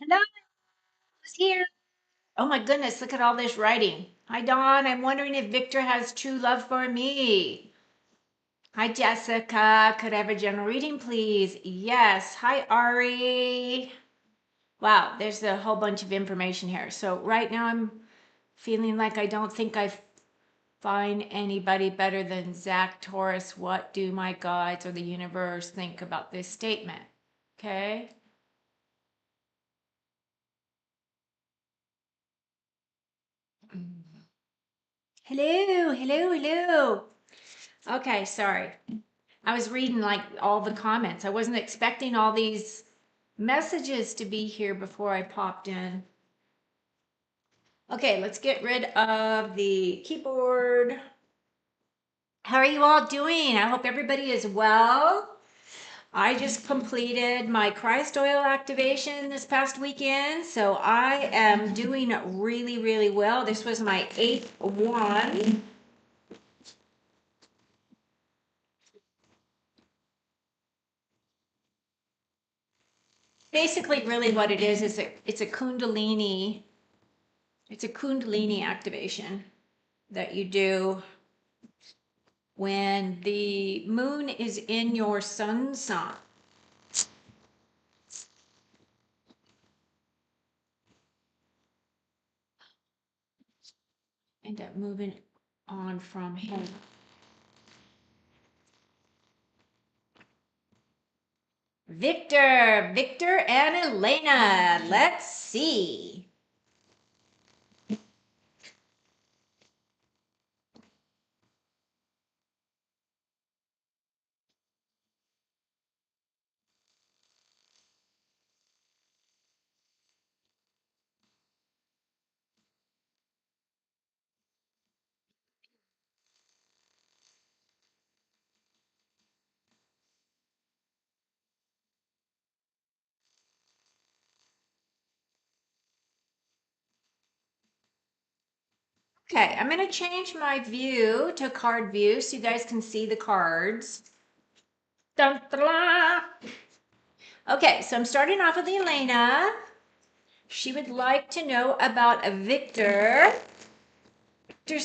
Hello, who's here? Oh my goodness, look at all this writing. Hi, Dawn. I'm wondering if Victor has true love for me. Hi, Jessica. Could I have a general reading, please? Yes. Hi, Ari. Wow, there's a whole bunch of information here. So, right now, I'm feeling like I don't think I find anybody better than Zach Taurus. What do my guides or the universe think about this statement? Okay. Hello, hello, hello. Okay, sorry. I was reading like all the comments. I wasn't expecting all these messages to be here before I popped in. Okay, let's get rid of the keyboard. How are you all doing? I hope everybody is well. I just completed my Christ oil activation this past weekend, so I am doing really, really well. This was my 8th one. Basically, really what it is it's a Kundalini. It's a Kundalini activation that you do when the moon is in your sun sign. End up moving on from him. Victor and Elena. Let's see. Okay, I'm going to change my view to card view so you guys can see the cards. Dun, dun, dun. Okay, so I'm starting off with Elena. She would like to know about a Victor's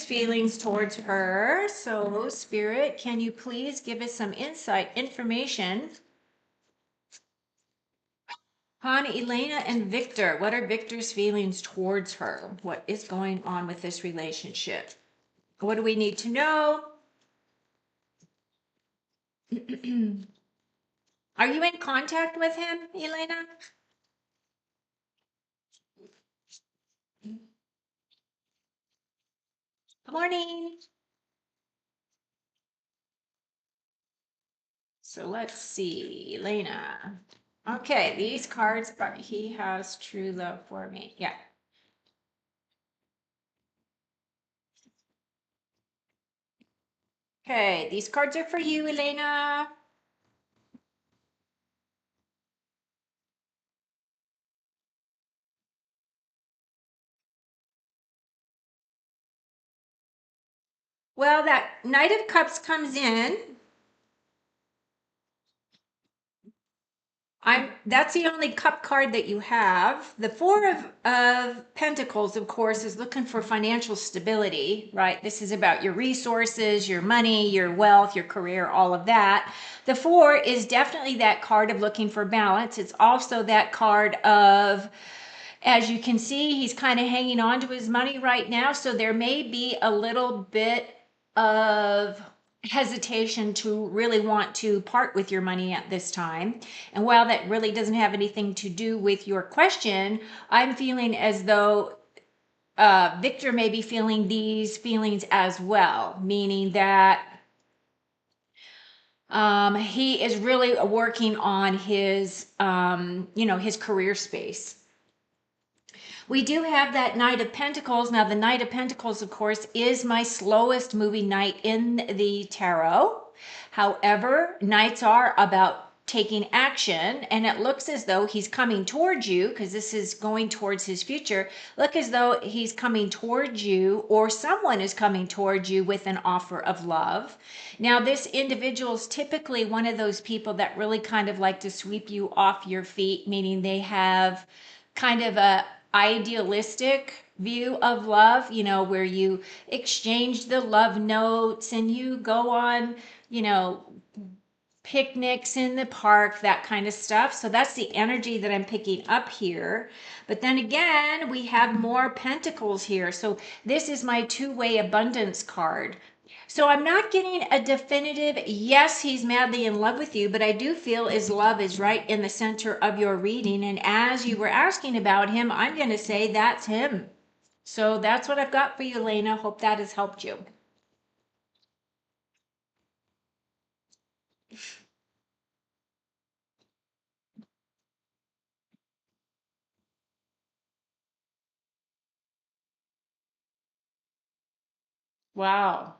feelings towards her. So, Spirit, can you please give us some insight, information on Elena and Victor? What are Victor's feelings towards her? What is going on with this relationship? What do we need to know? Are you in contact with him, Elena? Good morning. So let's see, Elena. Okay, these cards are, he has true love for me. Yeah. Okay, these cards are for you, Elena. Well, that Knight of Cups comes in. That's the only cup card that you have. The Four of Pentacles, of course, is looking for financial stability, right? This is about your resources, your money, your wealth, your career, all of that. The Four is definitely that card of looking for balance. It's also that card of, as you can see, he's kind of hanging on to his money right now. So there may be a little bit of hesitation to really want to part with your money at this time. And while that really doesn't have anything to do with your question, I'm feeling as though Victor may be feeling these feelings as well, meaning that he is really working on his, his career space. We do have that Knight of Pentacles. Now, the Knight of Pentacles, of course, is my slowest moving knight in the tarot. However, nights are about taking action, and it looks as though he's coming towards you, because this is going towards his future. Look as though he's coming towards you, or someone is coming towards you with an offer of love. Now, this individual is typically one of those people that really kind of like to sweep you off your feet, meaning they have kind of a idealistic view of love, where you exchange the love notes and you go on, picnics in the park, that kind of stuff. So that's the energy that I'm picking up here. But then again, we have more pentacles here. So this is my two-way abundance card. So I'm not getting a definitive, yes, he's madly in love with you, but I do feel his love is right in the center of your reading. And as you were asking about him, I'm going to say that's him. So that's what I've got for you, Elena. Hope that has helped you. Wow,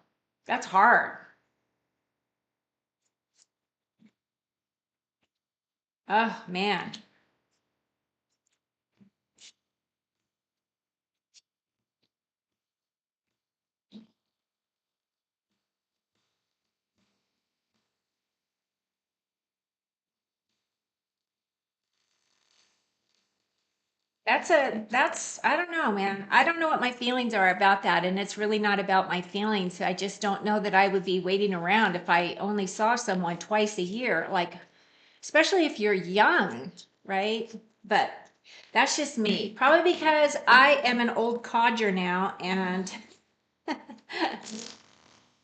that's hard. Oh, man. I don't know, man. I don't know what my feelings are about that. And it's really not about my feelings. I just don't know that I would be waiting around if I only saw someone twice a year, like, especially if you're young, right? But that's just me. Probably because I am an old codger now. And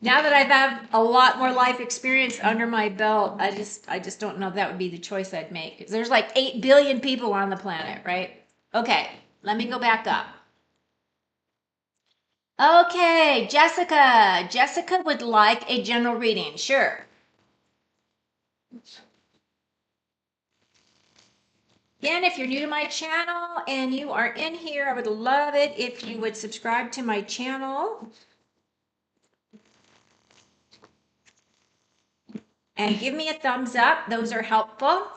now that I've had a lot more life experience under my belt, I just don't know if that would be the choice I'd make. There's like 8 billion people on the planet, right? Okay, let me go back up. Okay, Jessica. Jessica would like a general reading. Sure. Again, if you're new to my channel and you are in here, I would love it if you would subscribe to my channel and give me a thumbs up. Those are helpful.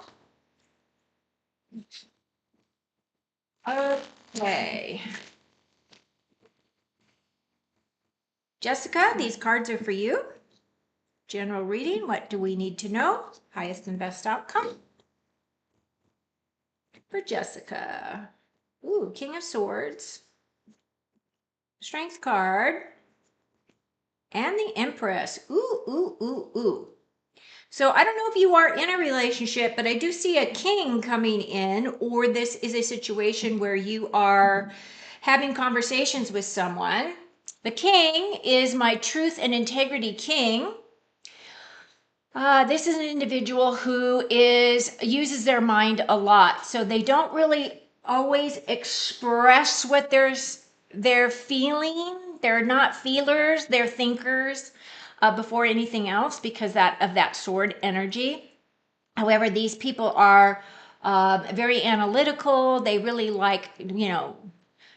Okay. Jessica, these cards are for you. General reading. What do we need to know? Highest and best outcome for Jessica. Ooh, King of Swords. Strength card. And the Empress. Ooh, ooh, ooh, ooh. So I don't know if you are in a relationship, but I do see a king coming in, or this is a situation where you are having conversations with someone. The king is my truth and integrity king. This is an individual who uses their mind a lot, so they don't really always express what they're feeling. They're not feelers; they're thinkers before anything else, because of that sword energy. However, these people are very analytical. They really like,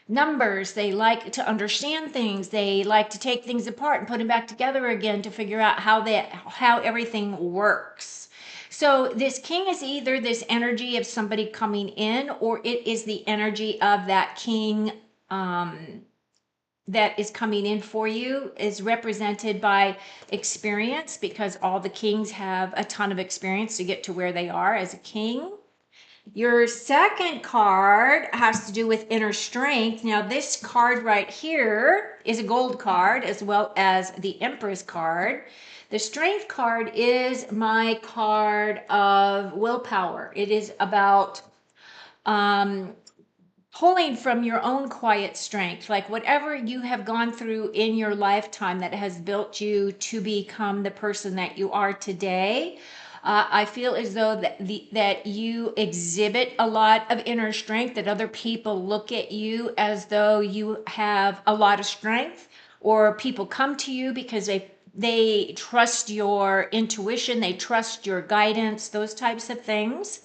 numbers. They like to understand things. They like to take things apart and put them back together again to figure out how everything works. So this king is either this energy of somebody coming in, or it is the energy of that king that is coming in for you, is represented by experience, because all the kings have a ton of experience to get to where they are as a king. Your second card has to do with inner strength. Now, this card right here is a gold card, as well as the Empress card. The strength card is my card of willpower. It is about pulling from your own quiet strength, like whatever you have gone through in your lifetime that has built you to become the person that you are today. I feel as though that you exhibit a lot of inner strength, that other people look at you as though you have a lot of strength, or people come to you because they trust your intuition, they trust your guidance, those types of things.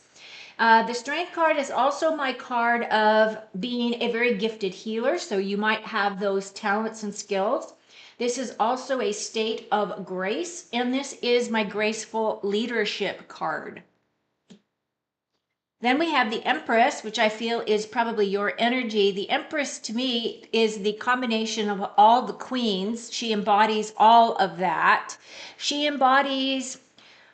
The strength card is also my card of being a very gifted healer. So you might have those talents and skills. This is also a state of grace, and this is my graceful leadership card. Then we have the Empress, which I feel is probably your energy. The Empress to me is the combination of all the queens. She embodies all of that. She embodies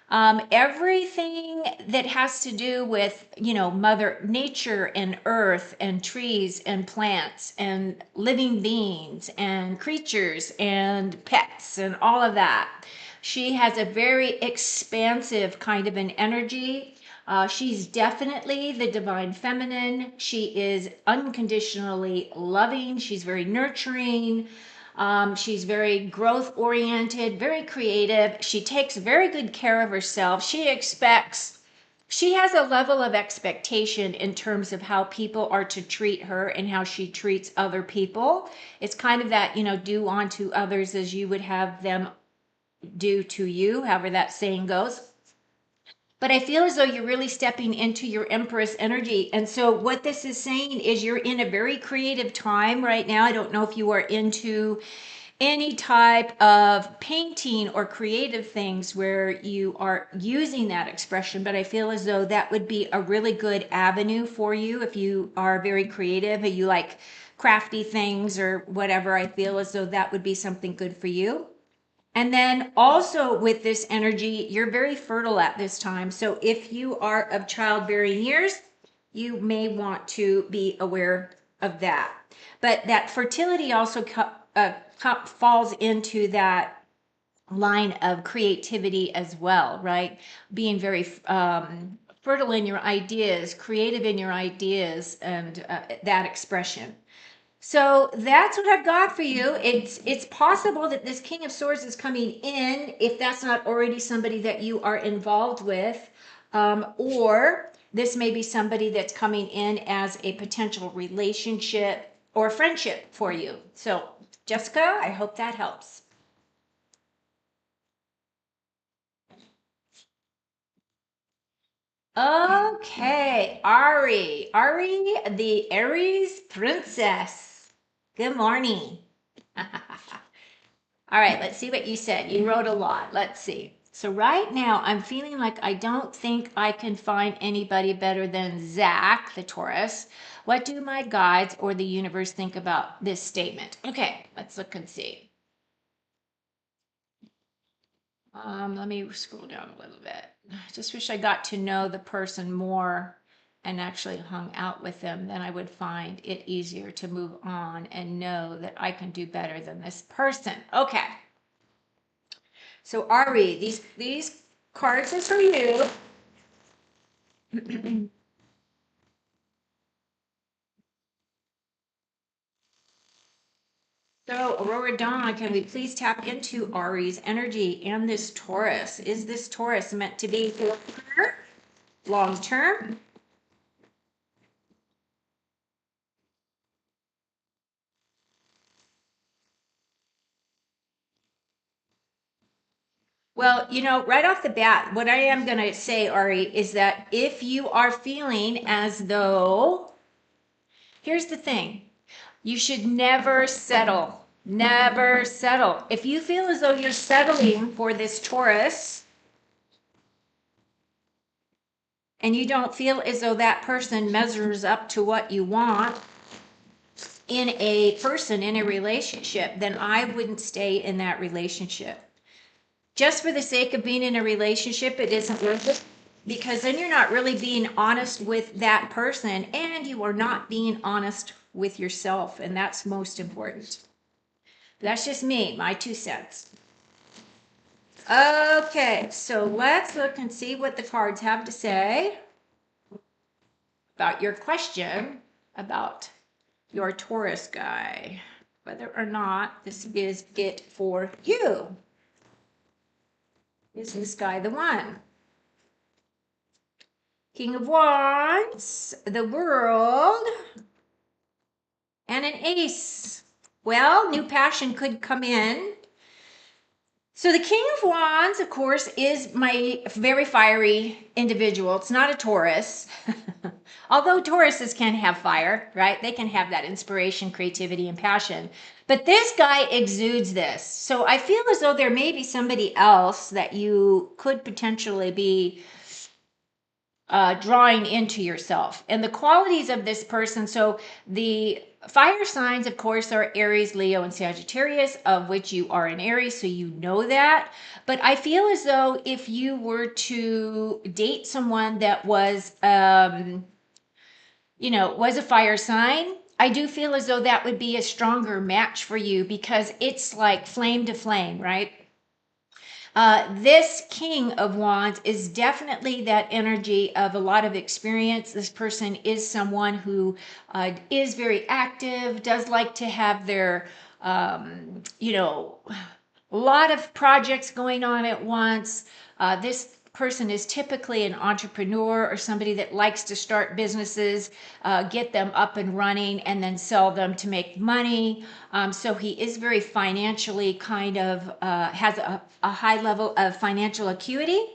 everything that has to do with, Mother Nature and earth and trees and plants and living beings and creatures and pets and all of that. She has a very expansive kind of an energy. She's definitely the divine feminine. She is unconditionally loving. She's very nurturing. She's very growth oriented, very creative. She takes very good care of herself. She has a level of expectation in terms of how people are to treat her and how she treats other people. It's kind of that, do unto others as you would have them do to you, however that saying goes. But I feel as though you're really stepping into your Empress energy. And so what this is saying is you're in a very creative time right now. I don't know if you are into any type of painting or creative things where you are using that expression, but I feel as though that would be a really good avenue for you if you are very creative and you like crafty things or whatever. I feel as though that would be something good for you. And then also with this energy, you're very fertile at this time. So if you are of childbearing years, you may want to be aware of that. But that fertility also falls into that line of creativity as well, right? Being very fertile in your ideas, creative in your ideas, and that expression. So that's what I've got for you. It's possible that this King of Swords is coming in, if that's not already somebody that you are involved with, or this may be somebody that's coming in as a potential relationship or friendship for you. So Jessica, I hope that helps. Okay, Ari, the Aries princess. Good morning. All right, let's see what you said. You wrote a lot. Let's see. So right now, I'm feeling like I don't think I can find anybody better than Zach, the Taurus. What do my guides or the universe think about this statement? Okay, let's look and see. Let me scroll down a little bit. I just wish I got to know the person more and actually hung out with them, then I would find it easier to move on and know that I can do better than this person. Okay. So Ari, these cards is for you. So Aurora Dawn, can we please tap into Ari's energy and this Taurus? Is this Taurus meant to be for her long term? Well, right off the bat, what I am going to say, Ari, is that if you are feeling as though, here's the thing, you should never settle. Never settle. If you feel as though you're settling for this Taurus and you don't feel as though that person measures up to what you want in a person, in a relationship, then I wouldn't stay in that relationship. Just for the sake of being in a relationship, it isn't worth it, because then you're not really being honest with that person and you are not being honest with yourself, and that's most important. That's just me, my 2 cents. Okay, so let's look and see what the cards have to say about your question about your Taurus guy, whether or not this is it for you. Is this guy the one? King of Wands, the World, and an Ace. Well, new passion could come in. So the King of Wands, of course, is my very fiery individual. It's not a Taurus. Although Tauruses can have fire, right? They can have that inspiration, creativity, and passion. But this guy exudes this. So I feel as though there may be somebody else that you could potentially be drawing into yourself. And the qualities of this person, so the fire signs, of course, are Aries, Leo, and Sagittarius, of which you are an Aries, so you know that. But I feel as though if you were to date someone that was, was a fire sign, I do feel as though that would be a stronger match for you because it's like flame to flame, right? This King of Wands is definitely that energy of a lot of experience. This person is someone who is very active, does like to have their, a lot of projects going on at once. This person is typically an entrepreneur or somebody that likes to start businesses, get them up and running, and then sell them to make money. So he is very financially kind of has a high level of financial acuity.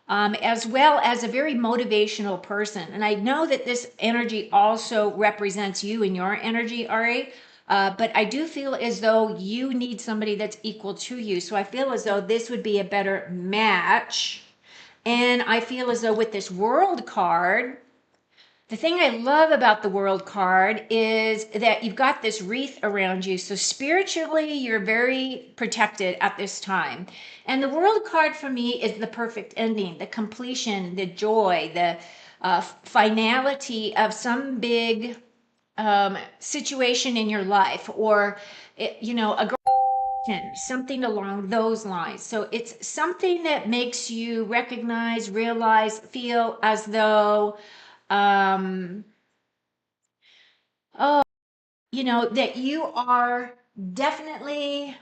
As well as a very motivational person. And I know that this energy also represents you and your energy, Ari. But I do feel as though you need somebody that's equal to you. So I feel as though this would be a better match. And I feel as though with this world card, the thing I love about the world card is that you've got this wreath around you. So spiritually, you're very protected at this time. And the world card for me is the perfect ending, the completion, the joy, the finality of some big situation in your life, or a something along those lines. So it's something that makes you recognize, realize, feel as though um oh, that you are definitely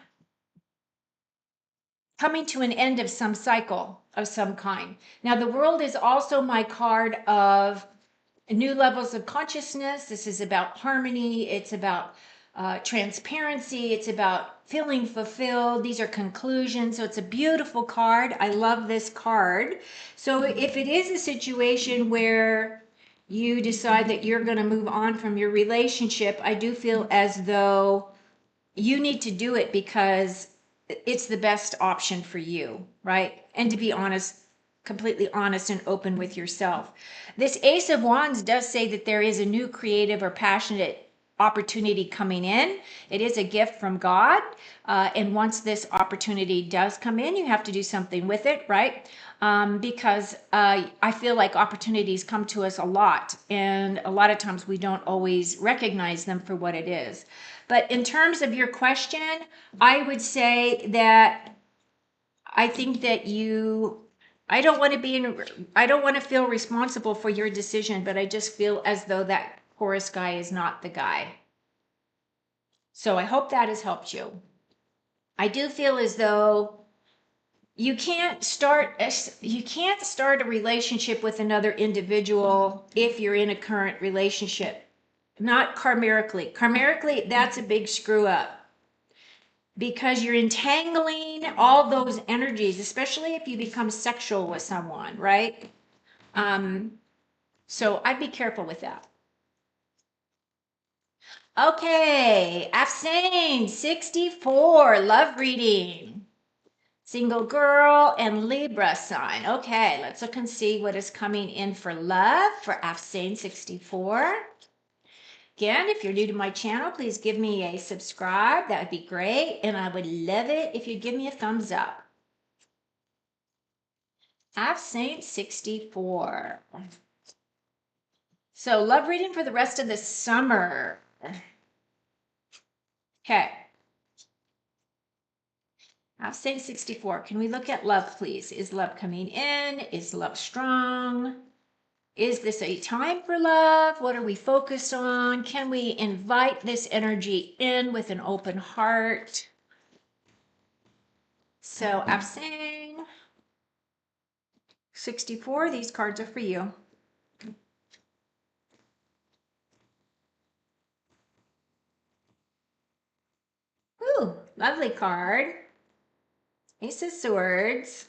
coming to an end of some cycle of some kind. Now the world is also my card of new levels of consciousness. This is about harmony. It's about transparency. It's about feeling fulfilled. These are conclusions. So it's a beautiful card. I love this card. So if it is a situation where you decide that you're going to move on from your relationship, I do feel as though you need to do it because it's the best option for you, right? And to be honest, completely honest and open with yourself. This Ace of Wands does say that there is a new creative or passionate opportunity coming in. It is a gift from God. And once this opportunity does come in, you have to do something with it, right? Because I feel like opportunities come to us a lot. And a lot of times we don't always recognize them for what it is. But in terms of your question, I would say that I think that I don't want to I don't want to feel responsible for your decision, but I just feel as though that Taurus guy is not the guy. So I hope that has helped you. I do feel as though you can't start a relationship with another individual if you're in a current relationship. Not karmically. Karmically, that's a big screw up because you're entangling all those energies, especially if you become sexual with someone, right? Um, so I'd be careful with that. Okay, Afsane 64, love reading. Single girl and Libra sign. Okay, let's look and see what is coming in for love for Afsane 64. Again, if you're new to my channel, please give me a subscribe. That would be great. And I would love it if you'd give me a thumbs up. Afsane 64. So love reading for the rest of the summer. Okay. Afsane 64. Can we look at love, please? Is love coming in? Is love strong? Is this a time for love? What are we focused on? Can we invite this energy in with an open heart? So Afsane 64, these cards are for you. Ooh, lovely card. Ace of Swords,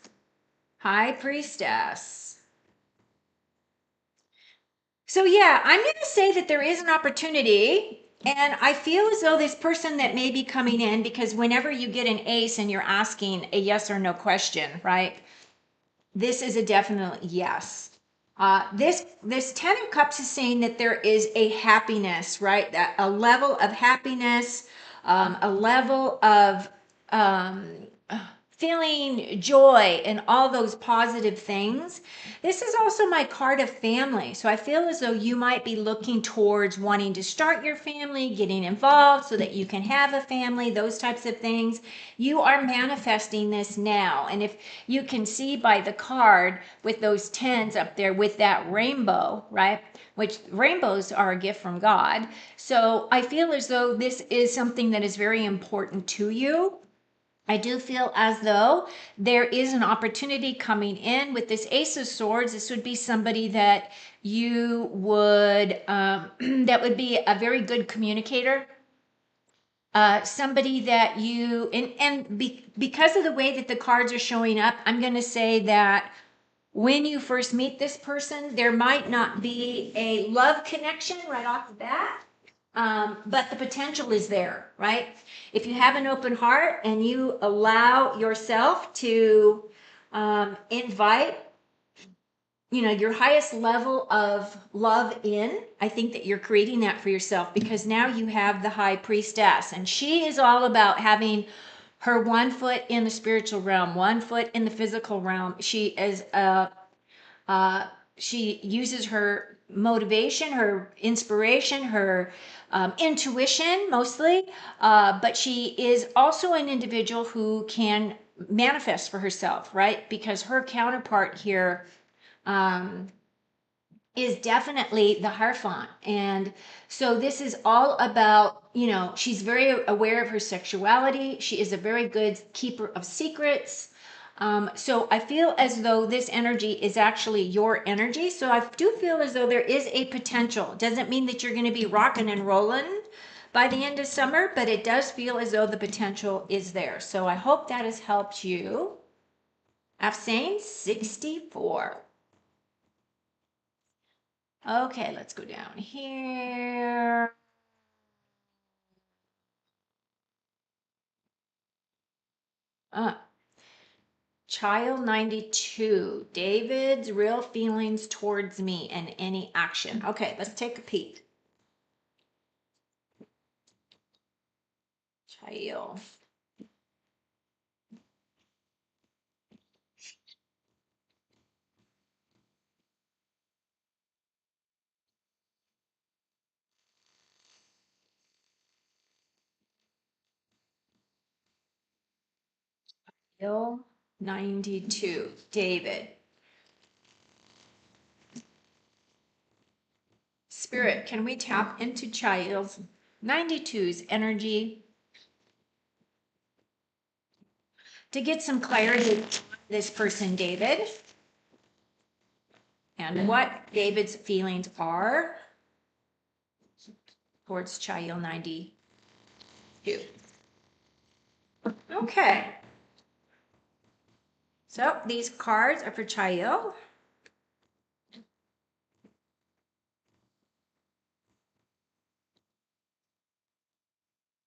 High Priestess. So yeah, I'm going to say that there is an opportunity, and I feel as though this person that may be coming in, because whenever you get an ace and you're asking a yes or no question, right? This is a definite yes. This Ten of Cups is saying that there is a happiness, right? That a level of happiness, a level of um, feeling joy and all those positive things. This is also my card of family. So I feel as though you might be looking towards wanting to start your family, getting involved so that you can have a family, those types of things. You are manifesting this now. And if you can see by the card with those tens up there with that rainbow, right? Which rainbows are a gift from God. So I feel as though this is something that is very important to you. I do feel as though there is an opportunity coming in with this Ace of Swords. This would be somebody that you would, that would be a very good communicator. Somebody that you, because of the way that the cards are showing up, I'm going to say that when you first meet this person, there might not be a love connection right off the bat. But the potential is there, right? If you have an open heart and you allow yourself to invite, your highest level of love in, I think that you're creating that for yourself, because now you have the High Priestess, and she is all about having her one foot in the spiritual realm, one foot in the physical realm. She is she uses her motivation, her inspiration, her intuition mostly, but she is also an individual who can manifest for herself, right? Because her counterpart here is definitely the Hierophant. And so this is all about, she's very aware of her sexuality. She is a very good keeper of secrets. So I feel as though this energy is actually your energy. So I do feel as though there is a potential. Doesn't mean that you're going to be rocking and rolling by the end of summer, but it does feel as though the potential is there. So I hope that has helped you. I've seen 64. Okay, let's go down here. Uh, Child 92, David's real feelings towards me and any action. Okay, let's take a peek. Child. Child 92, David. Spirit, can we tap into Child 92's energy to get some clarity on this person, David, and what David's feelings are towards Child 92. Okay. So these cards are for Chael.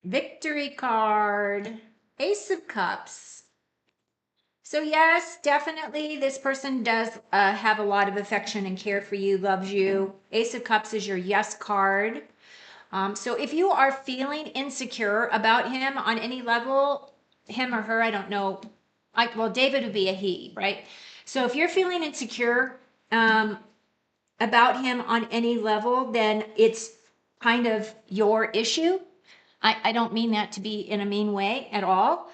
Victory card, Ace of Cups. So yes, definitely this person does have a lot of affection and care for you, loves you. Ace of Cups is your yes card. So if you are feeling insecure about him on any level, him or her, I don't know. Well, David would be a he, right? So if you're feeling insecure about him on any level, then it's kind of your issue. I don't mean that to be in a mean way at all,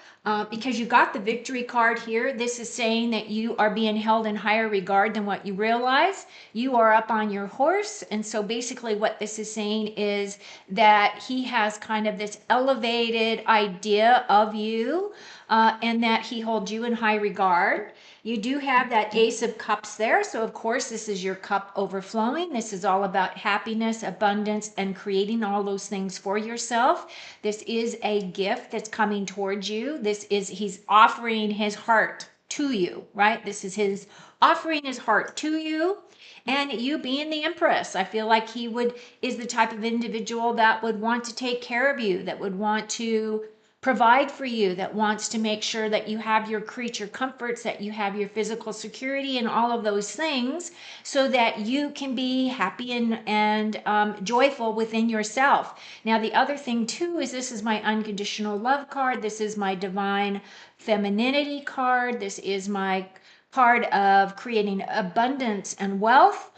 because you got the victory card here. This is saying that you are being held in higher regard than what you realize. You are up on your horse. And so basically what this is saying is that he has kind of this elevated idea of you, and that he holds you in high regard. You do have that Ace of Cups there. So of course, this is your cup overflowing. This is all about happiness, abundance, and creating all those things for yourself. This is a gift that's coming towards you. this is he's offering his heart to you, right? This is his offering his heart to you, and you being the empress. I feel like he would is the type of individual that would want to take care of you, that would want to provide for you, that wants to make sure that you have your creature comforts, that you have your physical security and all of those things, so that you can be happy and joyful within yourself. Now, the other thing too is this is my unconditional love card. This is my divine femininity card. This is my card of creating abundance and wealth.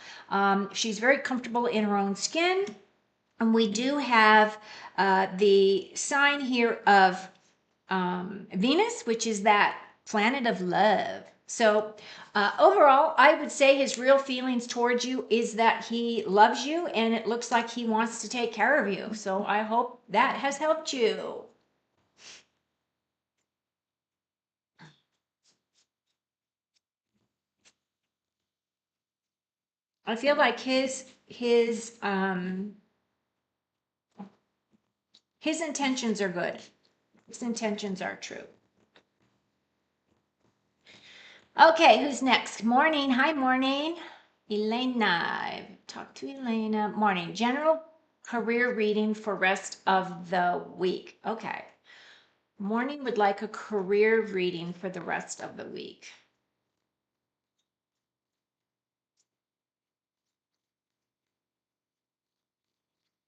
She's very comfortable in her own skin. And we do have the sign here of Venus, which is that planet of love. So overall, I would say his real feelings towards you is that he loves you, and it looks like he wants to take care of you. So I hope that has helped you. I feel like his intentions are good. His intentions are true. Okay, who's next? Morning. Hi, morning. Elena. Talk to Elena. Morning. General career reading for rest of the week. Okay. Morning would like a career reading for the rest of the week.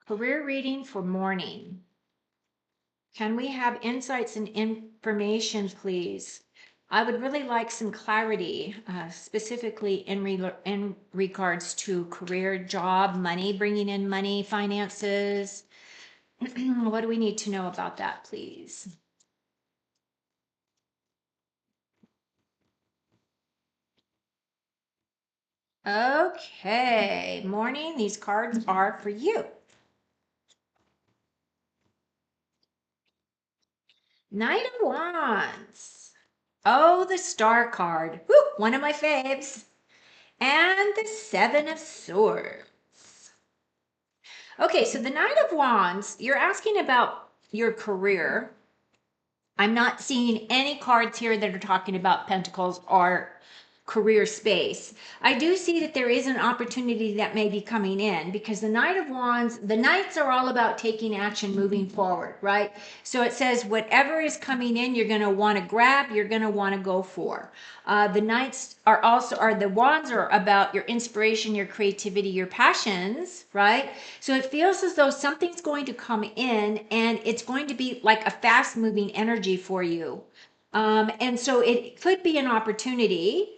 Career reading for morning. Can we have insights and information, please? I would really like some clarity, specifically in regards to career, job, money, bringing in money, finances. What do we need to know about that, please? Okay, morning, these cards are for you. Knight of Wands. Oh, the Star card. Woo, one of my faves. And the Seven of Swords. Okay, so the Knight of Wands, you're asking about your career. I'm not seeing any cards here that are talking about Pentacles or career space. I do see that there is an opportunity that may be coming in, because the Knight of Wands, the Knights are all about taking action, moving forward, right? So it says whatever is coming in, you're going to want to grab, you're going to want to go for. The Knights the Wands are about your inspiration, your creativity, your passions, right? So it feels as though something's going to come in, and it's going to be like a fast moving energy for you. And so it could be an opportunity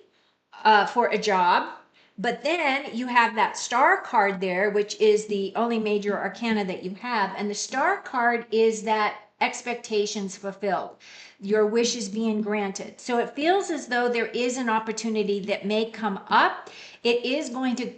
for a job. But then you have that Star card there, which is the only major arcana that you have. And the Star card is that expectations fulfilled, your wishes being granted. So it feels as though there is an opportunity that may come up. It is going to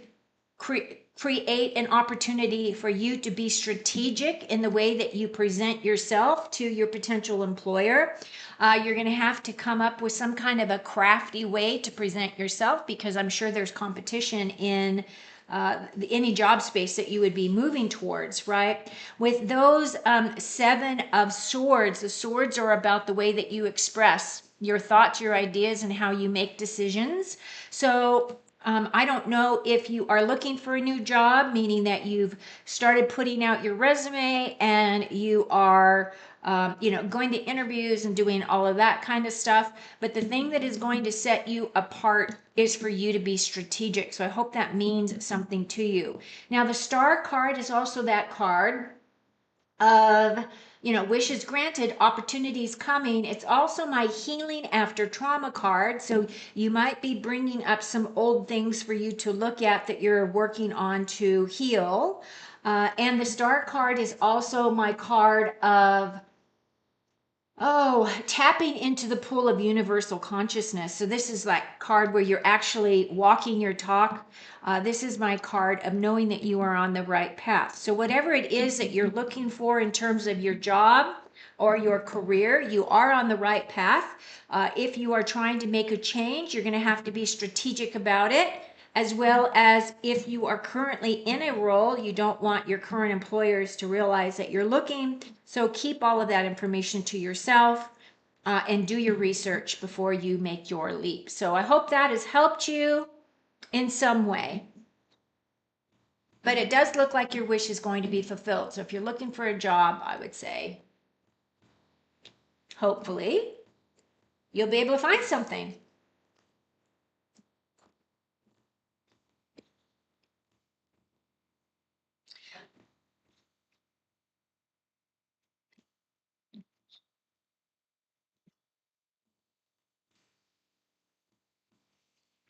create an opportunity for you to be strategic in the way that you present yourself to your potential employer. You're going to have to come up with some kind of a crafty way to present yourself, because I'm sure there's competition in any job space that you would be moving towards, right? With those Seven of Swords, the swords are about the way that you express your thoughts, your ideas, and how you make decisions. So I don't know if you are looking for a new job, meaning that you've started putting out your resume and you are going to interviews and doing all of that kind of stuff. But the thing that is going to set you apart is for you to be strategic. So I hope that means something to you. Now, the Star card is also that card of wishes granted, opportunities coming. It's also my healing after trauma card. So you might be bringing up some old things for you to look at that you're working on to heal. And the Star card is also my card of tapping into the pool of universal consciousness. So this is like card where you're actually walking your talk. This is my card of knowing that you are on the right path. So whatever it is that you're looking for in terms of your job or your career, you are on the right path. If you are trying to make a change, you're going to have to be strategic about it, as well as if you are currently in a role, you don't want your current employers to realize that you're looking. So keep all of that information to yourself. and do your research before you make your leap. So I hope that has helped you in some way. But it does look like your wish is going to be fulfilled. So if you're looking for a job, I would say, hopefully, you'll be able to find something.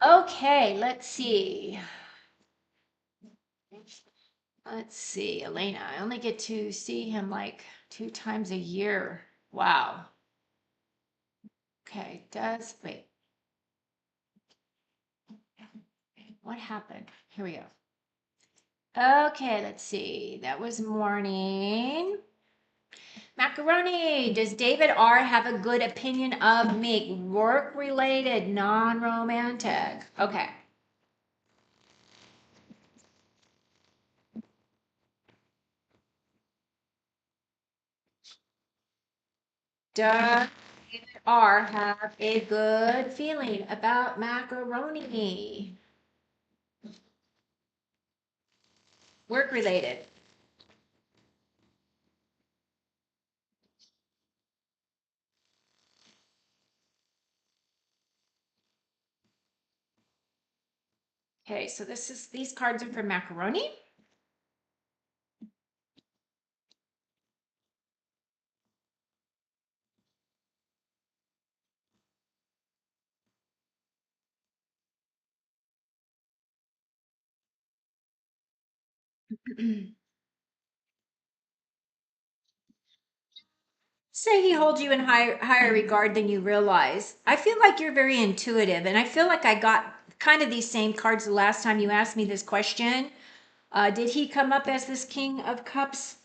Okay, let's see. Let's see, Elena. I only get to see him like 2 times a year. Wow. Okay, wait. What happened? Here we go. Okay, let's see. That was morning. Macaroni, does David R. have a good opinion of me? Work related, non romantic. Okay. Does David R. have a good feeling about macaroni? Work related. Okay, so these cards are for macaroni. Say he holds you in higher regard than you realize. I feel like you're very intuitive, and I feel like I got kind of these same cards the last time you asked me this question. Did he come up as this King of Cups?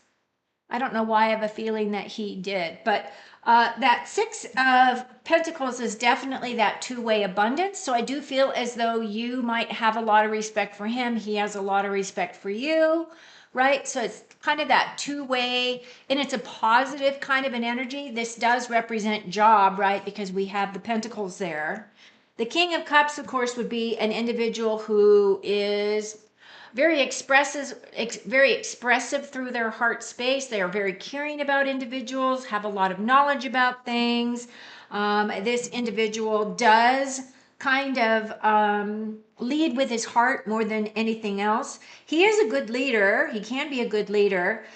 I don't know why I have a feeling that he did, but that Six of Pentacles is definitely that two-way abundance. So I do feel as though you might have a lot of respect for him. He has a lot of respect for you, right? So it's kind of that two-way, and it's a positive kind of an energy. This does represent job, right? Because we have the Pentacles there. The King of Cups, of course, would be an individual who is very expressive through their heart space. They are very caring about individuals, have a lot of knowledge about things. This individual does kind of lead with his heart more than anything else. He is a good leader. He can be a good leader.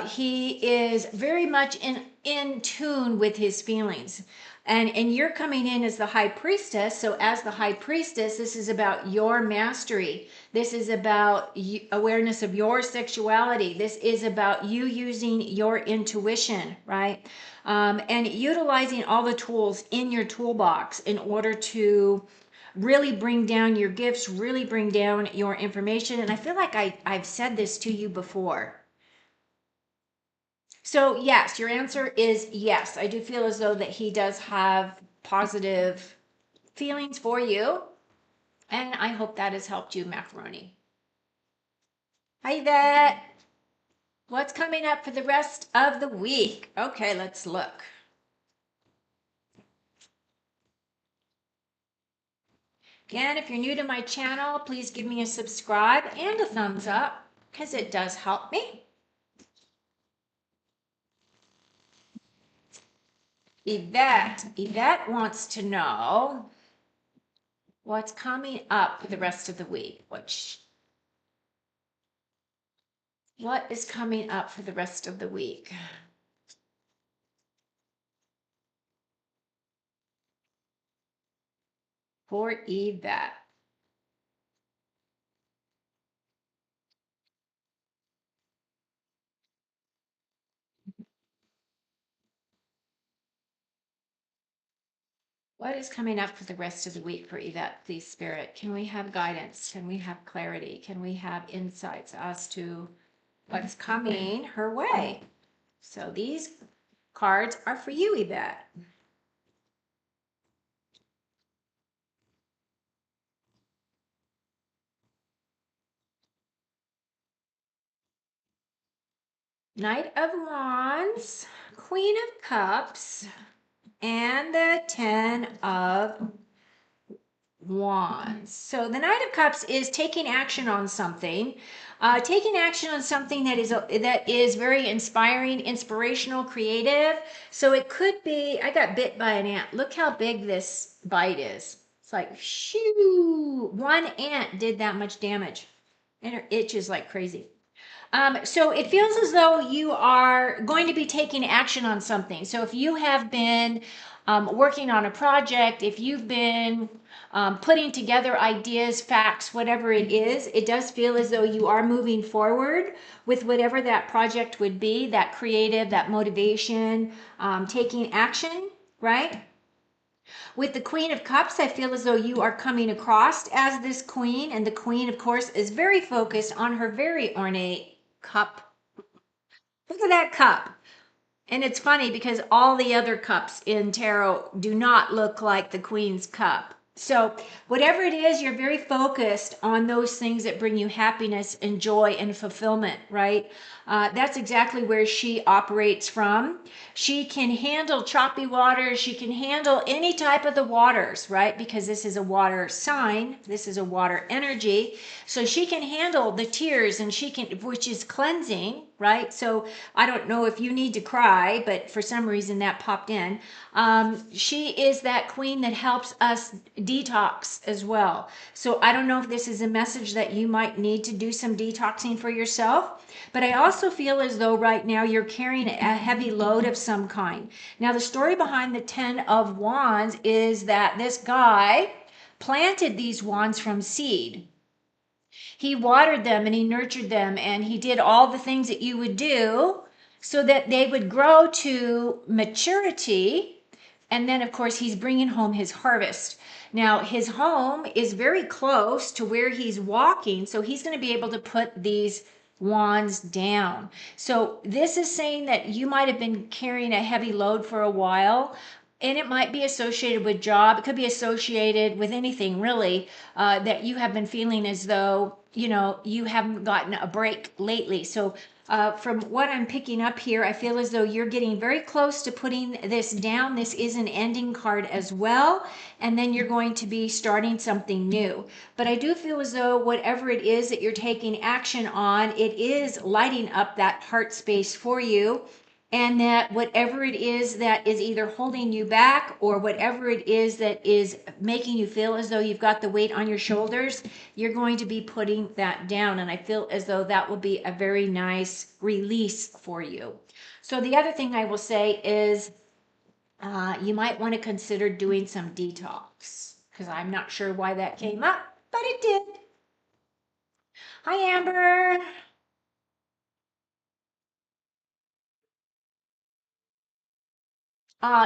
He is very much in tune with his feelings. And you're coming in as the high priestess. So as the high priestess, this is about your mastery. This is about awareness of your sexuality. This is about you using your intuition, right? And utilizing all the tools in your toolbox in order to really bring down your gifts, really bring down your information. And I feel like I've said this to you before. So yes, your answer is yes. I do feel as though that he does have positive feelings for you. And I hope that has helped you, Macaroni. Hi, Yvette. What's coming up for the rest of the week? Okay, let's look. Again, if you're new to my channel, please give me a subscribe and a thumbs up because it does help me. Yvette wants to know what's coming up for the rest of the week. What is coming up for the rest of the week? For Yvette. What is coming up for the rest of the week for Yvette, please, Spirit? Can we have guidance? Can we have clarity? Can we have insights as to what's coming her way? So these cards are for you, Yvette. Knight of Wands, Queen of Cups, and the 10 of Wands. So the Knight of Cups is taking action on something, taking action on something that is very inspiring, inspirational, creative. So it could be. I got bit by an ant. Look how big this bite is. It's like shoo! One ant did that much damage, and her itch is like crazy. So it feels as though you are going to be taking action on something. So if you have been working on a project, if you've been putting together ideas, facts, whatever it is, it does feel as though you are moving forward with whatever that project would be, that creative, that motivation, taking action, right? With the Queen of Cups, I feel as though you are coming across as this queen, and the queen, of course, is very focused on her very ornate cup. Look at that cup. And it's funny because all the other cups in tarot do not look like the Queen's cup. So, whatever it is, you're very focused on those things that bring you happiness and joy and fulfillment, right? That's exactly where she operates from. She can handle choppy waters. She can handle any type of the waters, right? Because this is a water sign. This is a water energy. So she can handle the tears and she can, which is cleansing, right? So I don't know if you need to cry, but for some reason that popped in. She is that queen that helps us detox as well. So I don't know if this is a message that you might need to do some detoxing for yourself, but I also feel as though right now you're carrying a heavy load of some kind. Now, the story behind the 10 of Wands is that this guy planted these wands from seed. He watered them and he nurtured them and he did all the things that you would do so that they would grow to maturity. And then, of course, he's bringing home his harvest. Now, his home is very close to where he's walking, so he's going to be able to put these wands down. So this is saying that you might have been carrying a heavy load for a while, and it might be associated with job. It could be associated with anything really, that you have been feeling as though, you know, you haven't gotten a break lately. So from what I'm picking up here, I feel as though you're getting very close to putting this down. This is an ending card as well. And then you're going to be starting something new. But I do feel as though whatever it is that you're taking action on, it is lighting up that heart space for you. And that whatever it is that is either holding you back or whatever it is that is making you feel as though you've got the weight on your shoulders, you're going to be putting that down. And I feel as though that will be a very nice release for you. So the other thing I will say is you might want to consider doing some detox, because I'm not sure why that came up, but it did. Hi, Amber.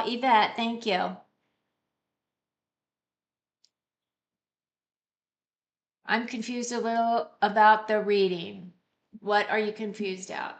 Yvette, thank you. I'm confused a little about the reading. What are you confused about?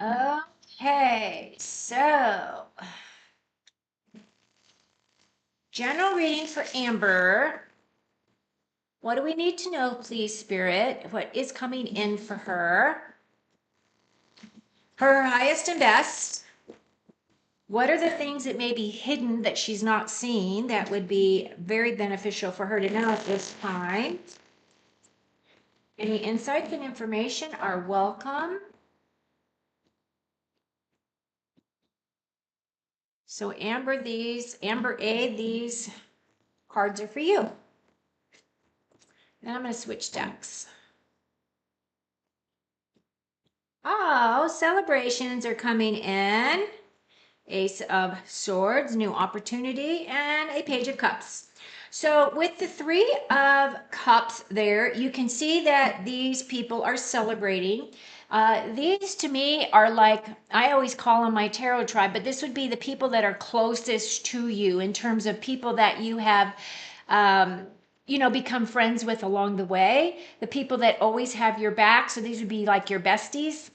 Okay, so general reading for Amber. What do we need to know, please, Spirit? What is coming in for her? Her highest and best. What are the things that may be hidden that she's not seeing that would be very beneficial for her to know at this time? Any insights and information are welcome. So Amber A, these cards are for you. Then I'm going to switch decks. Oh, celebrations are coming in. Ace of Swords, new opportunity, and a Page of Cups. So with the Three of Cups there, you can see that these people are celebrating. These to me are like, I always call them my tarot tribe, but this would be the people that are closest to you in terms of people that you have um, become friends with along the way, the people that always have your back. So these would be like your besties.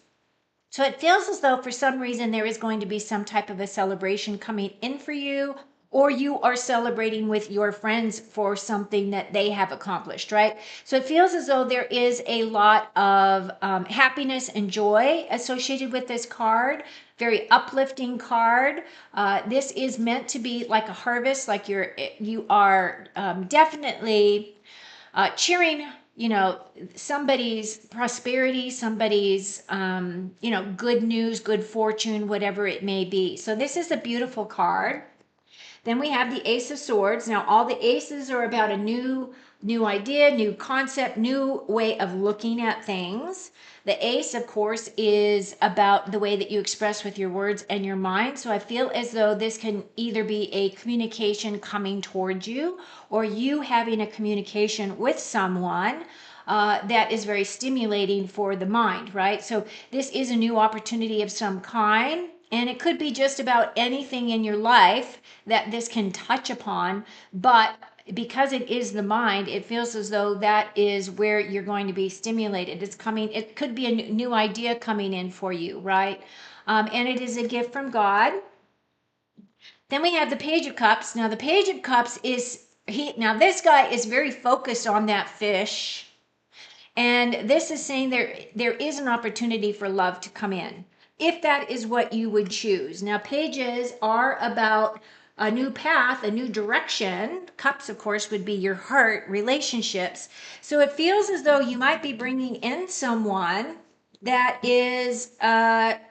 So it feels as though for some reason there is going to be some type of a celebration coming in for you, or you are celebrating with your friends for something that they have accomplished, right? So it feels as though there is a lot of happiness and joy associated with this card. Very uplifting card. This is meant to be like a harvest, like you are definitely cheering, somebody's prosperity, somebody's, good news, good fortune, whatever it may be. So this is a beautiful card. Then we have the Ace of Swords. Now all the aces are about a new idea, new concept, new way of looking at things. The ace, of course, is about the way that you express with your words and your mind. So I feel as though this can either be a communication coming towards you or you having a communication with someone that is very stimulating for the mind, right? So this is a new opportunity of some kind. And it could be just about anything in your life that this can touch upon. But because it is the mind, it feels as though that is where you're going to be stimulated. It could be a new idea coming in for you, right? And it is a gift from God. Then we have the Page of Cups. Now, the Page of Cups now this guy is very focused on that fish. And this is saying there is an opportunity for love to come in, if that is what you would choose. Now, pages are about a new path, a new direction. Cups, of course, would be your heart, relationships. So it feels as though you might be bringing in someone that is an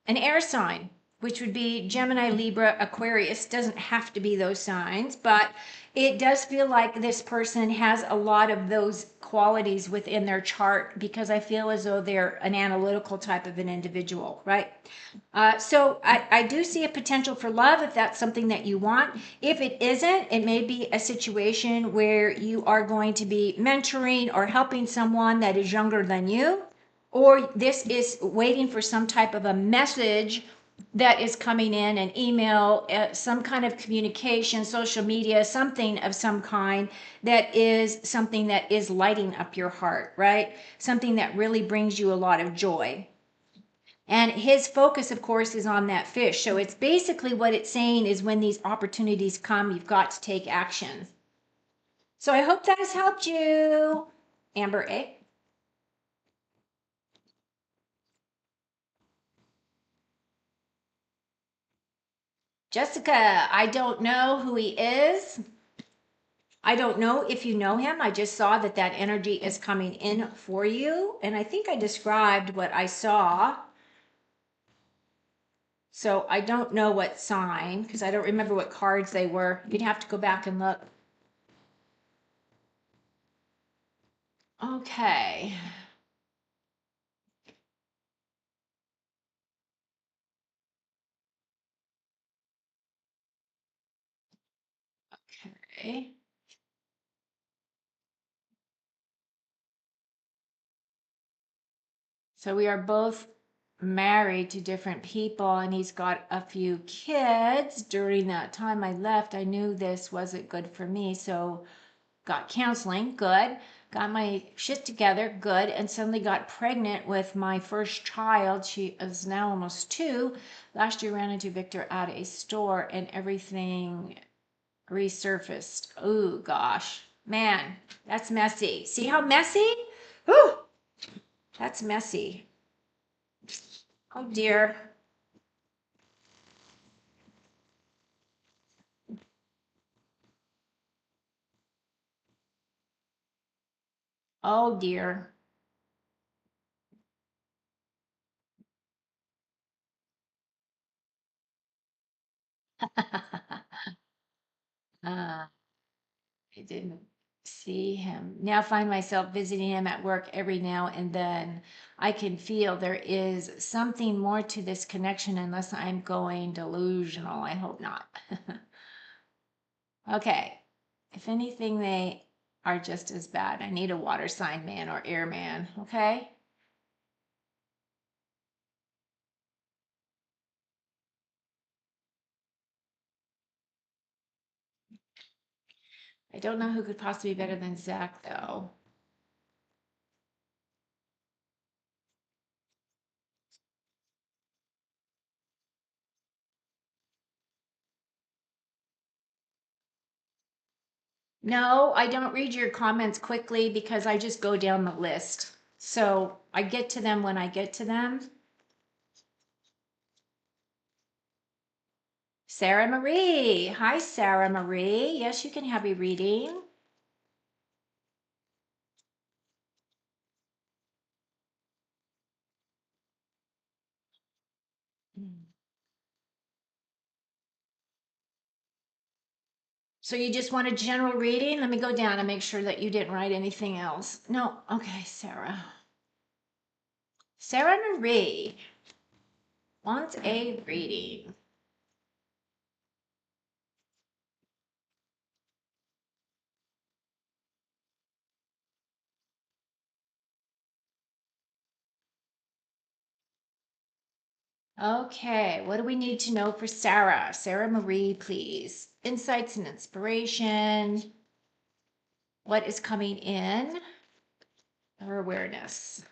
air sign, which would be Gemini, Libra, Aquarius. Doesn't have to be those signs, but it does feel like this person has a lot of those qualities within their chart because I feel as though they're an analytical type of an individual, right? So I do see a potential for love if that's something that you want. If it isn't, it may be a situation where you are going to be mentoring or helping someone that is younger than you, or this is waiting for some type of a message that is coming in, an email, some kind of communication, social media, something of some kind that is something that is lighting up your heart, right? Something that really brings you a lot of joy. And his focus, of course, is on that fish. So it's basically what it's saying is when these opportunities come, you've got to take action. So I hope that has helped you, Amber A. Jessica, I don't know who he is. I don't know if you know him. I just saw that that energy is coming in for you. And I think I described what I saw. So I don't know what sign because I don't remember what cards they were. You'd have to go back and look. Okay. Okay. So we are both married to different people, and he's got a few kids. During that time I left, I knew this wasn't good for me. So got counseling, good. Got my shit together, good. And suddenly got pregnant with my first child. She is now almost 2. Last year ran into Victor at a store and everything resurfaced. Oh gosh, man, that's messy. See how messy? Whew, that's messy. Oh dear. Oh dear. Ah, it didn't. See him. Now find myself visiting him at work every now and then. I can feel there is something more to this connection unless I'm going delusional. I hope not. Okay. If anything, they are just as bad. I need a water sign man or airman. Okay. I don't know who could possibly be better than Zach, though. No, I don't read your comments quickly because I just go down the list. So I get to them when I get to them. Sarah Marie. Hi, Sarah Marie. Yes, you can have a reading. So you just want a general reading? Let me go down and make sure that you didn't write anything else. No. Okay, Sarah. Sarah Marie wants a reading. Okay, what do we need to know for Sarah? Sarah Marie, please. Insights and inspiration. What is coming in? Her awareness.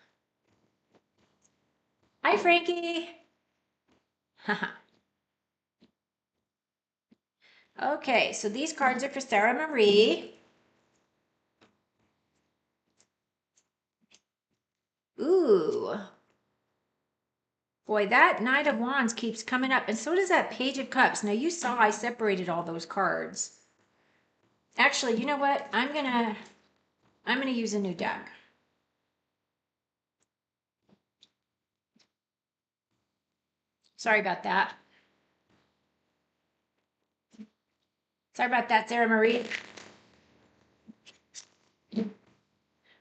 Hi, Frankie. Okay, so these cards are for Sarah Marie. Ooh. Boy, that Knight of Wands keeps coming up, and so does that Page of Cups. Now, you saw I separated all those cards. Actually, you know what? I'm gonna use a new deck. Sorry about that. Sorry about that, Sarah Marie.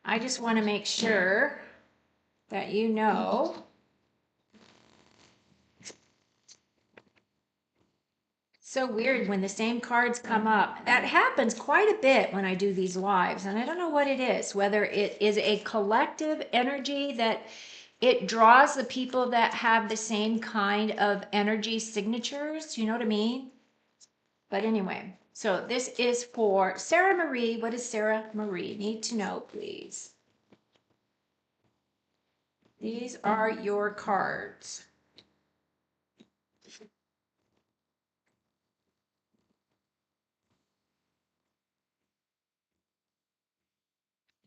I just want to make sure that you know. So weird when the same cards come up. That happens quite a bit when I do these lives, and I don't know what it is, whether it is a collective energy that it draws the people that have the same kind of energy signatures, you know what I mean? But anyway, so this is for Sarah Marie. What does Sarah Marie need to know, please? These are your cards.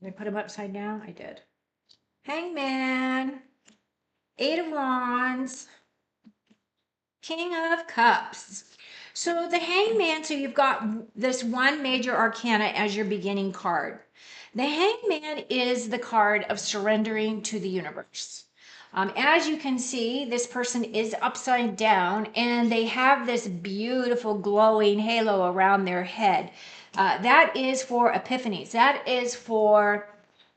Did I put them upside down? I did. Hangman, Eight of Wands, King of Cups. So the Hangman, so you've got this one major arcana as your beginning card. The Hangman is the card of surrendering to the universe. As you can see, this person is upside down and they have this beautiful glowing halo around their head. That is for epiphanies. That is for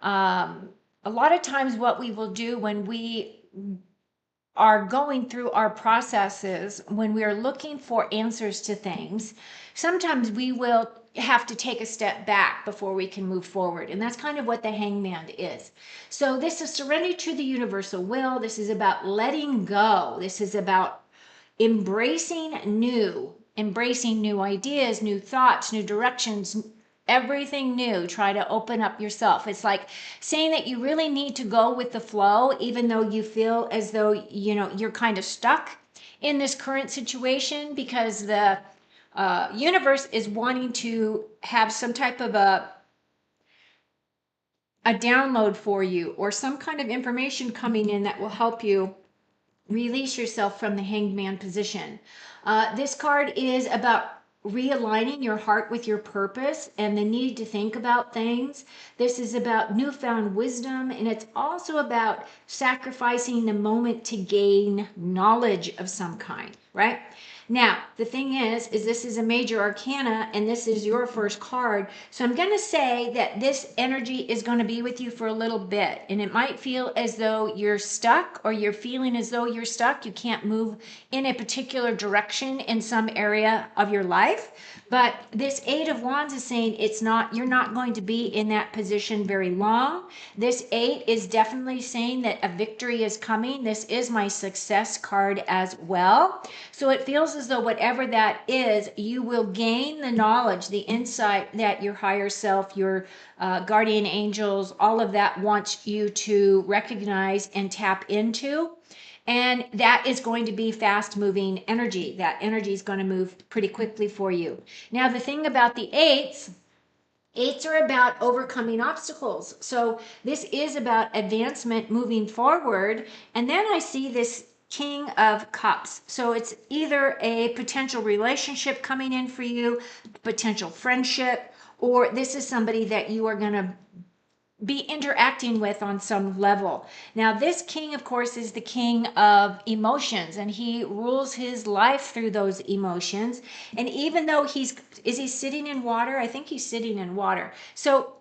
a lot of times what we will do when we are going through our processes, when we are looking for answers to things, sometimes we will have to take a step back before we can move forward. And that's kind of what the Hangman is. So this is surrender to the universal will. This is about letting go. This is about embracing new ideas, new thoughts, new directions, everything new. Try to open up yourself. It's like saying that you really need to go with the flow, even though you feel as though, you know, you're kind of stuck in this current situation because the universe is wanting to have some type of a download for you or some kind of information coming in that will help you release yourself from the hangman position. This card is about realigning your heart with your purpose and the need to think about things. This is about newfound wisdom, and it's also about sacrificing the moment to gain knowledge of some kind, right? Now, the thing is this is a major arcana and this is your first card. So I'm going to say that this energy is going to be with you for a little bit. And it might feel as though you're stuck, or you're feeling as though you're stuck. You can't move in a particular direction in some area of your life. But this Eight of Wands is saying you're not going to be in that position very long. This eight is definitely saying that a victory is coming. This is my success card as well. So it feels as though whatever that is, you will gain the knowledge, the insight that your higher self, your guardian angels, all of that wants you to recognize and tap into. And that is going to be fast moving energy. That energy is going to move pretty quickly for you. Now, the thing about the eights are about overcoming obstacles. So this is about advancement, moving forward. And then I see this King of Cups. So it's either a potential relationship coming in for you, potential friendship, or this is somebody that you are going to be interacting with on some level. Now, this king, of course, is the king of emotions, and he rules his life through those emotions. And even though is he sitting in water? I think he's sitting in water. So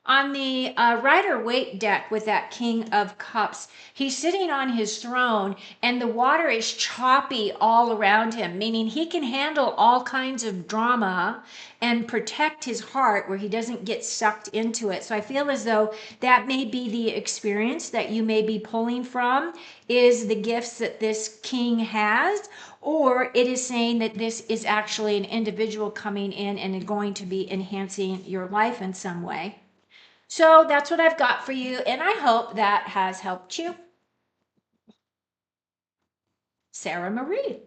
on the Rider-Waite deck with that King of Cups, he's sitting on his throne and the water is choppy all around him, meaning he can handle all kinds of drama and protect his heart where he doesn't get sucked into it. So I feel as though that may be the experience that you may be pulling from, is the gifts that this king has, or it is saying that this is actually an individual coming in and going to be enhancing your life in some way. So that's what I've got for you, and I hope that has helped you. Sarah Marie.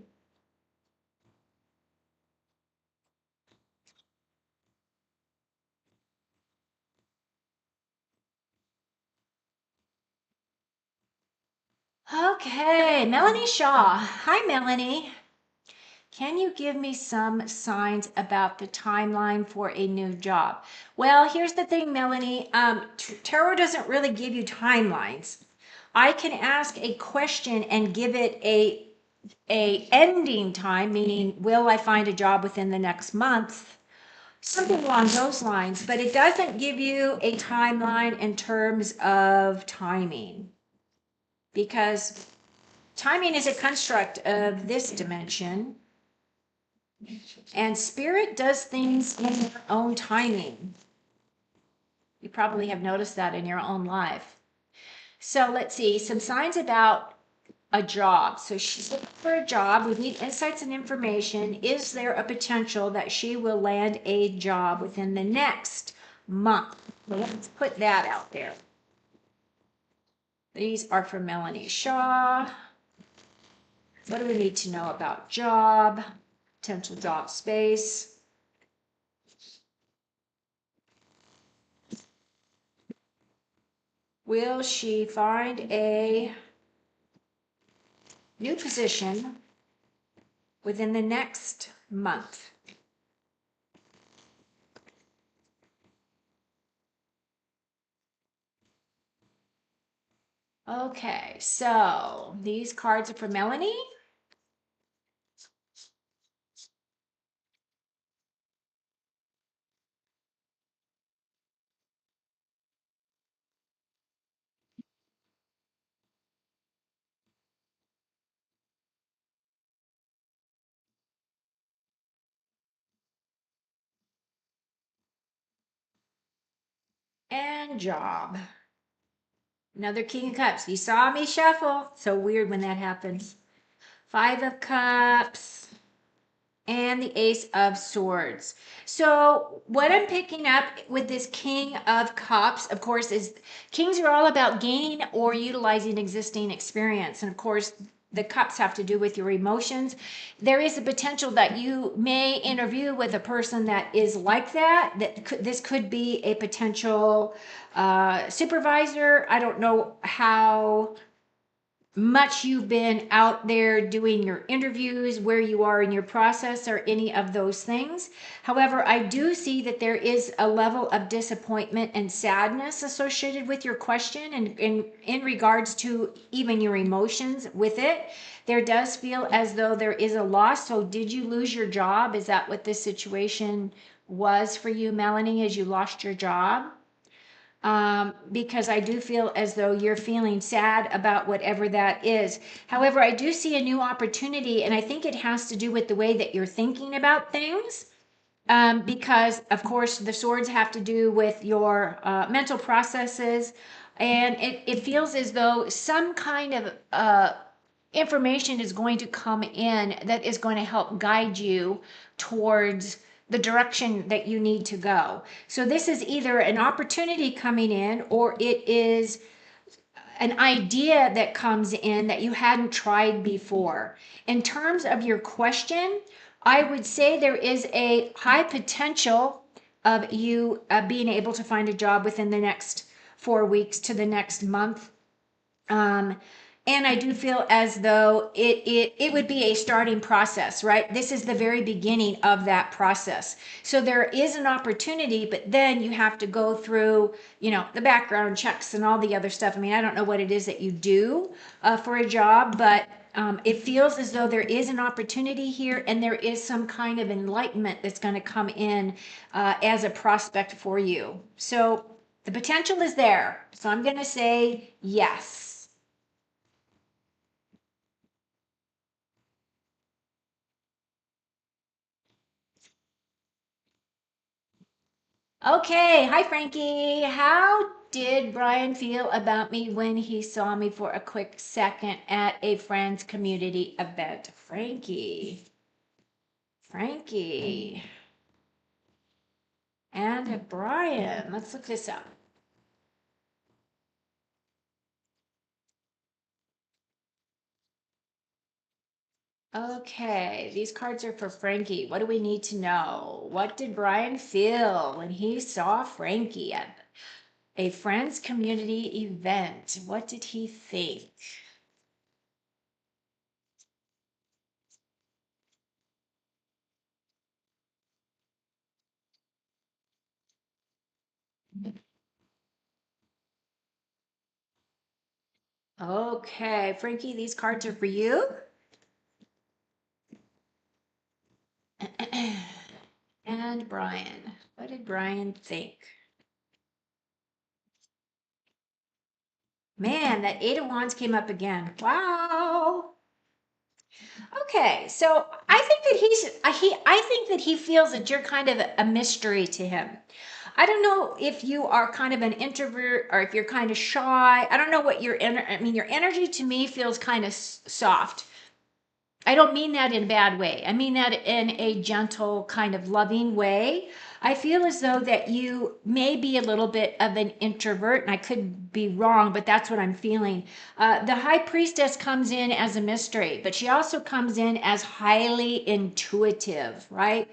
Okay, Melanie Shaw. Hi, Melanie. Can you give me some signs about the timeline for a new job? Well, here's the thing, Melanie. Tarot doesn't really give you timelines. I can ask a question and give it a ending time, meaning will I find a job within the next month? Something along those lines, but it doesn't give you a timeline in terms of timing, because timing is a construct of this dimension, and spirit does things in their own timing. You probably have noticed that in your own life. So let's see, some signs about a job. So she's looking for a job. We need insights and information. Is there a potential that she will land a job within the next month? Well, let's put that out there. These are from Melanie Shaw. What do we need to know about job, potential job space? Will she find a new position within the next month? Okay, so these cards are for Melanie. And job. Another King of Cups. You saw me shuffle. So weird when that happens. Five of Cups and the Ace of Swords. So what I'm picking up with this King of Cups, of course, is kings are all about gaining or utilizing existing experience. And of course, the cups have to do with your emotions. There is a potential that you may interview with a person that is like that. This could be a potential supervisor. I don't know how much you've been out there doing your interviews, where you are in your process, or any of those things. However, I do see that there is a level of disappointment and sadness associated with your question, and in regards to even your emotions with it. There does feel as though there is a loss. So, did you lose your job? Is that what this situation was for you, Melanie, as you lost your job? Because I do feel as though you're feeling sad about whatever that is. However, I do see a new opportunity, and I think it has to do with the way that you're thinking about things. Because, of course, the swords have to do with your mental processes, and it feels as though some kind of information is going to come in that is going to help guide you towards the direction that you need to go. So this is either an opportunity coming in, or it is an idea that comes in that you hadn't tried before. In terms of your question, I would say there is a high potential of you being able to find a job within the next 4 weeks to the next month. Um, and I do feel as though it would be a starting process, right? This is the very beginning of that process. So there is an opportunity, but then you have to go through, the background checks and all the other stuff. I mean, I don't know what it is that you do for a job, but it feels as though there is an opportunity here, and there is some kind of enlightenment that's going to come in as a prospect for you. So the potential is there. So I'm going to say yes. Okay, hi Frankie. How did Brian feel about me when he saw me for a quick second at a friend's community event? Frankie, and Brian. Let's look this up. Okay, these cards are for Frankie. What do we need to know? What did Brian feel when he saw Frankie at a friend's community event? What did he think? Okay, Frankie, these cards are for you. And Brian. What did Brian think? Man, that Eight of Wands came up again. Wow. Okay, so I think that I think that he feels that you're kind of a mystery to him. I don't know if you are kind of an introvert or if you're kind of shy. I don't know what I mean, your energy to me feels kind of soft. I don't mean that in a bad way. I mean that in a gentle, kind of loving way. I feel as though that you may be a little bit of an introvert, and I could be wrong, but that's what I'm feeling. The high priestess comes in as a mystery, but she also comes in as highly intuitive, right?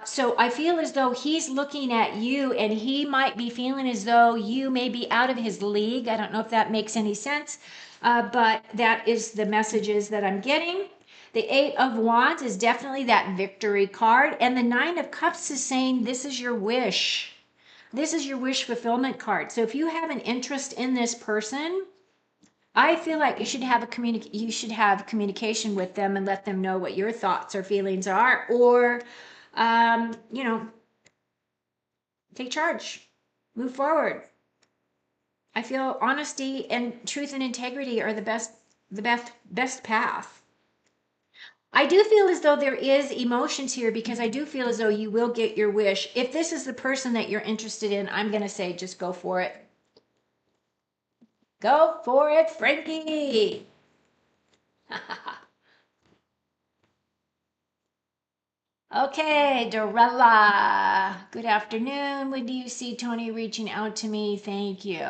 So I feel as though he's looking at you, and he might be feeling as though you may be out of his league. I don't know if that makes any sense, but that is the messages that I'm getting. The Eight of Wands is definitely that victory card. And the Nine of Cups is saying this is your wish. This is your wish fulfillment card. So if you have an interest in this person, I feel like you should have communication with them and let them know what your thoughts or feelings are, or um, you know, take charge, move forward. I feel honesty and truth and integrity are the best path. I do feel as though there is emotions here, because I do feel as though you will get your wish. If this is the person that you're interested in, I'm going to say just go for it. Go for it, Frankie. Okay, Dorella. Good afternoon. When do you see Tony reaching out to me? Thank you.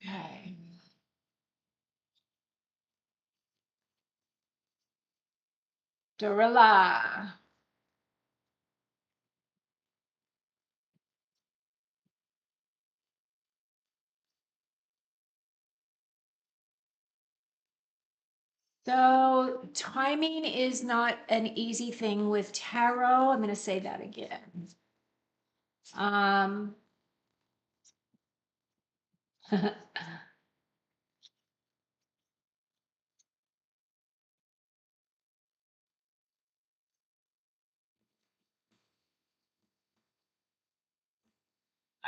Okay. Dorilla. So timing is not an easy thing with tarot. I'm going to say that again. Um, all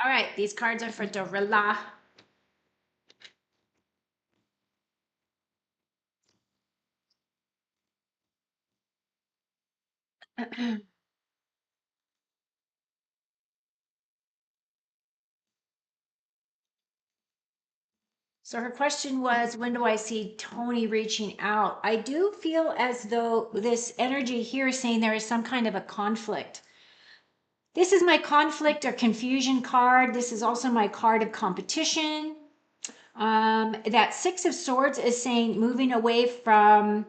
right, these cards are for Dorilla. So her question was, when do I see Tony reaching out? I do feel as though this energy here is saying there is some kind of a conflict. This is my conflict or confusion card. This is also my card of competition. That Six of Swords is saying moving away from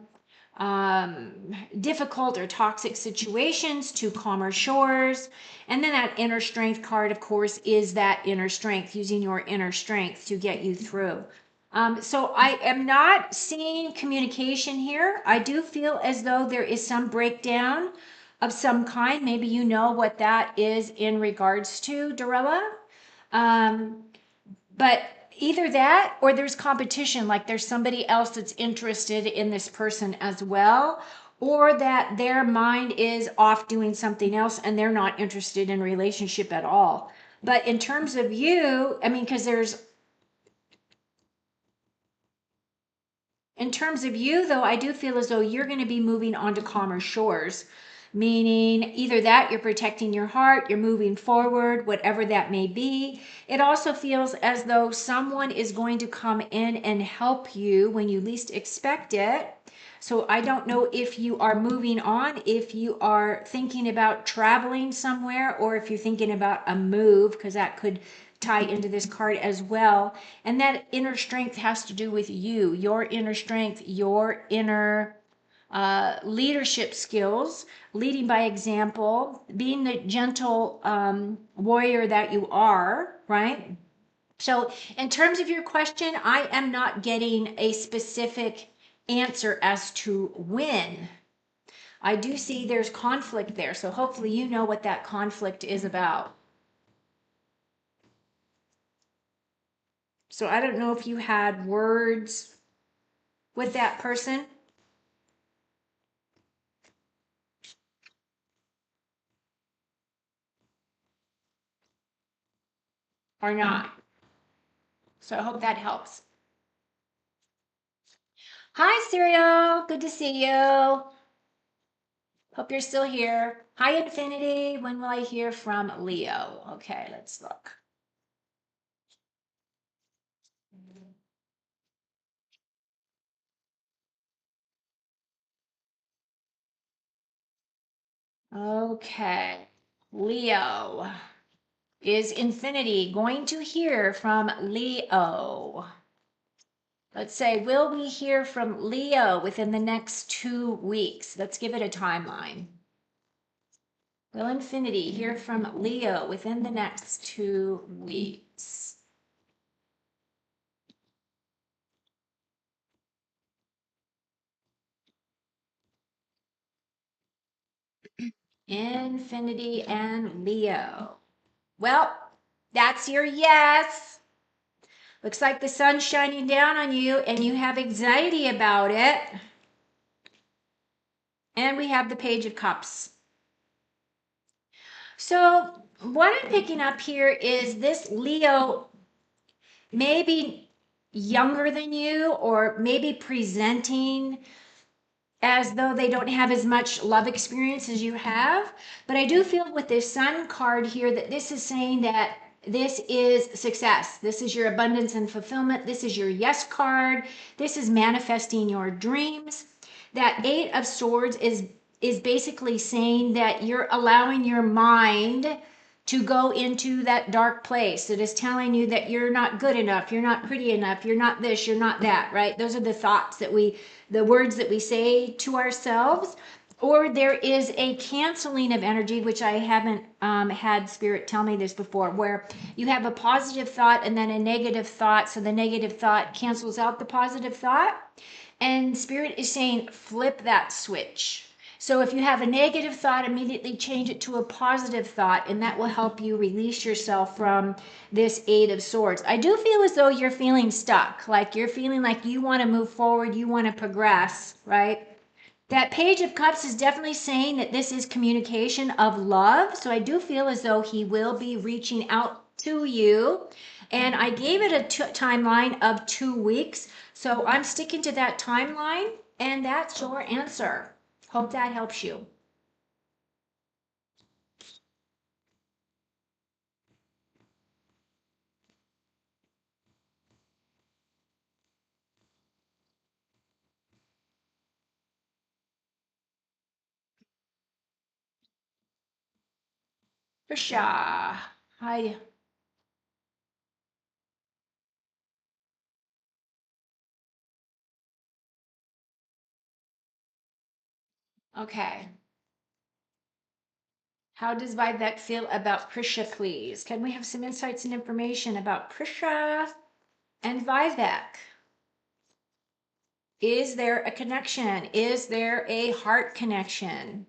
difficult or toxic situations to calmer shores. And then that inner strength card, of course, is that inner strength, using your inner strength to get you through. So I am not seeing communication here. I do feel as though there is some breakdown of some kind. Maybe you know what that is in regards to, Dorella. Um, but either that or there's competition, like there's somebody else that's interested in this person as well, or that their mind is off doing something else and they're not interested in relationship at all. But in terms of you, I mean, because there's, in terms of you, though, I do feel as though you're going to be moving on to calmer shores, meaning either that you're protecting your heart, you're moving forward, whatever that may be. It also feels as though someone is going to come in and help you when you least expect it. So I don't know if you are moving on, if you are thinking about traveling somewhere, or if you're thinking about a move, because that could tie into this card as well. And that inner strength has to do with you, your inner strength, your inner leadership skills, leading by example, being the gentle warrior that you are, right? So, in terms of your question, I am not getting a specific answer as to when. I do see there's conflict there, so hopefully you know what that conflict is about. So, I don't know if you had words with that person or not. So, I hope that helps. Hi, Serial. Good to see you. Hope you're still here. Hi, Infinity. When will I hear from Leo? Okay, let's look. Okay, Leo. Is Infinity going to hear from Leo? Let's say, will we hear from Leo within the next 2 weeks? Let's give it a timeline. Will Infinity hear from Leo within the next 2 weeks? Infinity and Leo. Well, that's your yes. Looks like the sun's shining down on you and you have anxiety about it. And we have the Page of Cups. So, what I'm picking up here is this Leo maybe younger than you, or maybe presenting as though they don't have as much love experience as you have. But I do feel with this Sun card here that this is saying that this is success. This is your abundance and fulfillment. This is your yes card. This is manifesting your dreams. That Eight of Swords is basically saying that you're allowing your mind to go into that dark place that is telling you that you're not good enough, you're not pretty enough, you're not this, you're not that, right? Those are the thoughts that the words that we say to ourselves. Or there is a canceling of energy, which I haven't had spirit tell me this before, where you have a positive thought and then a negative thought. So the negative thought cancels out the positive thought. And spirit is saying, flip that switch. So if you have a negative thought, immediately change it to a positive thought, and that will help you release yourself from this Eight of Swords. I do feel as though you're feeling stuck, like you're feeling like you want to move forward, you want to progress, right? That Page of Cups is definitely saying that this is communication of love. So I do feel as though he will be reaching out to you. And I gave it a timeline of 2 weeks. So I'm sticking to that timeline, and that's your answer. Hope that helps you. Trisha, hi. Okay. How does Vivek feel about Prisha, please? Can we have some insights and information about Prisha and Vivek? Is there a connection? Is there a heart connection?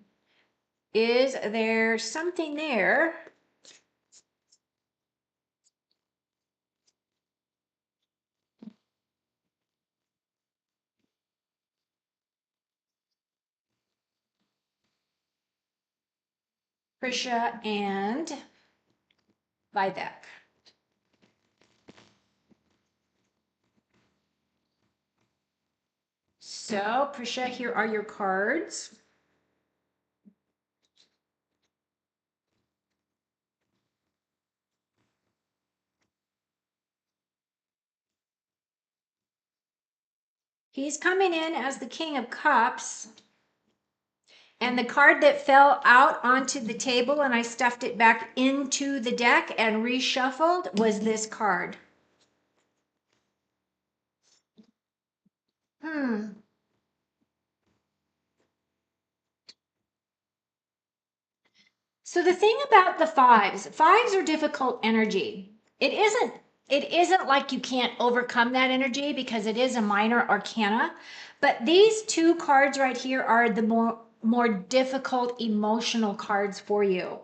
Is there something there? Prisha and Vivek. So, Prisha, here are your cards. He's coming in as the King of Cups. And the card that fell out onto the table and I stuffed it back into the deck and reshuffled was this card. Hmm. So the thing about the fives are difficult energy. It isn't like you can't overcome that energy because it is a minor arcana, but these two cards right here are the more difficult emotional cards for you.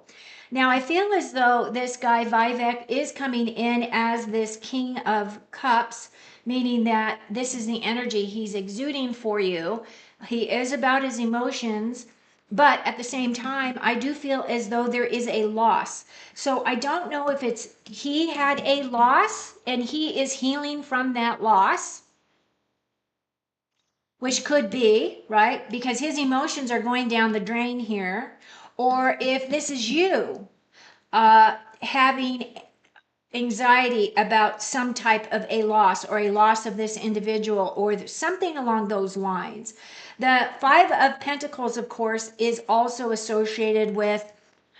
Now I feel as though this guy Vivek is coming in as this King of Cups, meaning that this is the energy he's exuding for you. He is about his emotions, but at the same time, I do feel as though there is a loss. So I don't know if it's he had a loss and he is healing from that loss, which could be, right? Because his emotions are going down the drain here. Or if this is you having anxiety about some type of a loss or a loss of this individual or something along those lines. The Five of Pentacles, of course, is also associated with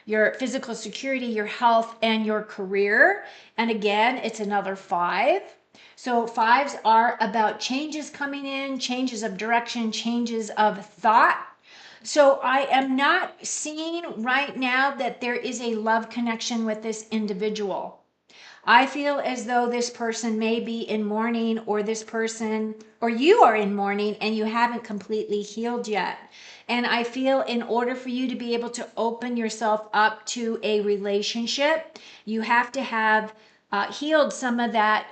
your physical security, your health, and your career. And again, it's another five. So fives are about changes coming in, changes of direction, changes of thought. So I am not seeing right now that there is a love connection with this individual. I feel as though this person may be in mourning, or this person, or you are in mourning and you haven't completely healed yet. And I feel in order for you to be able to open yourself up to a relationship, you have to have healed some of that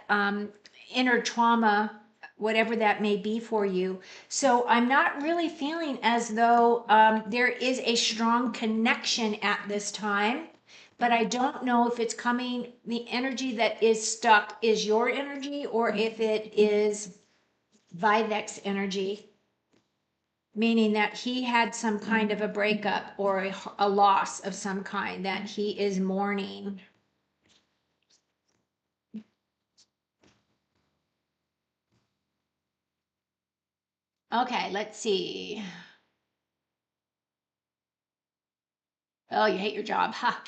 inner trauma, whatever that may be for you. So I'm not really feeling as though there is a strong connection at this time, but I don't know if it's coming, the energy that is stuck is your energy or if it is Vivek's energy, meaning that he had some kind of a breakup or a loss of some kind that he is mourning. Okay, let's see. Oh, you hate your job. Ha.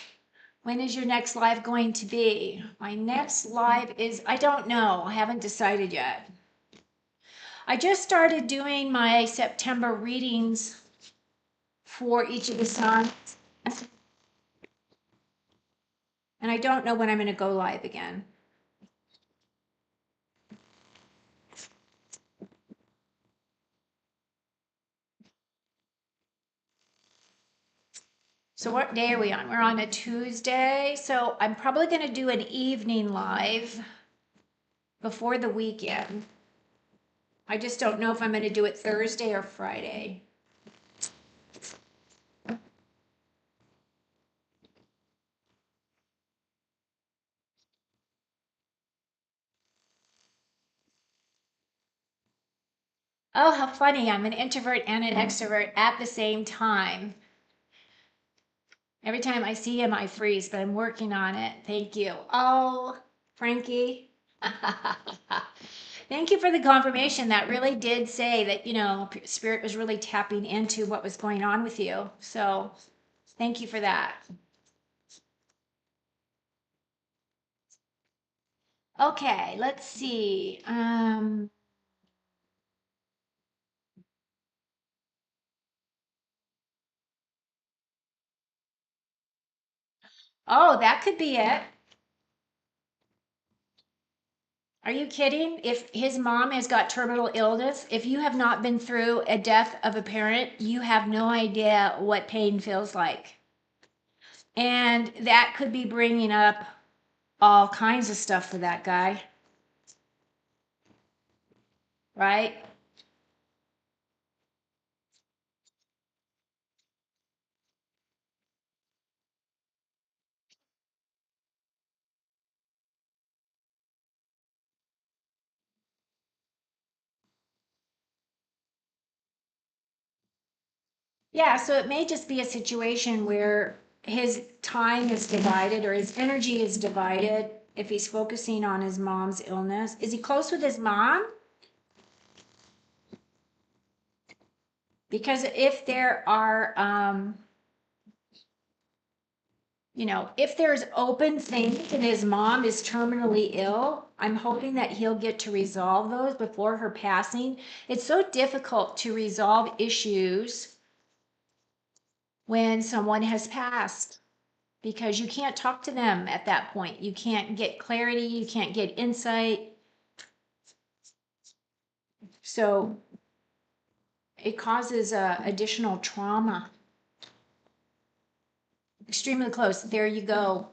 When is your next live going to be? My next live is, I don't know. I haven't decided yet. I just started doing my September readings for each of the signs, and I don't know when I'm going to go live again. So what day are we on? We're on a Tuesday. So I'm probably going to do an evening live before the weekend. I just don't know if I'm going to do it Thursday or Friday. Oh, how funny. I'm an introvert and an extrovert at the same time. Every time I see him, I freeze, but I'm working on it. Thank you. Oh, Frankie. Thank you for the confirmation. That really did say that, Spirit was really tapping into what was going on with you. So thank you for that. Okay, let's see. Oh, that could be it. Are you kidding? If his mom has got terminal illness, if you have not been through a death of a parent, you have no idea what pain feels like. And that could be bringing up all kinds of stuff for that guy, right? Yeah, so it may just be a situation where his time is divided or his energy is divided if he's focusing on his mom's illness. Is he close with his mom? Because if there are, if there's open things and his mom is terminally ill, I'm hoping that he'll get to resolve those before her passing. It's so difficult to resolve issues when someone has passed because you can't talk to them at that point. You can't get clarity, you can't get insight. So it causes additional trauma. Extremely close. There you go.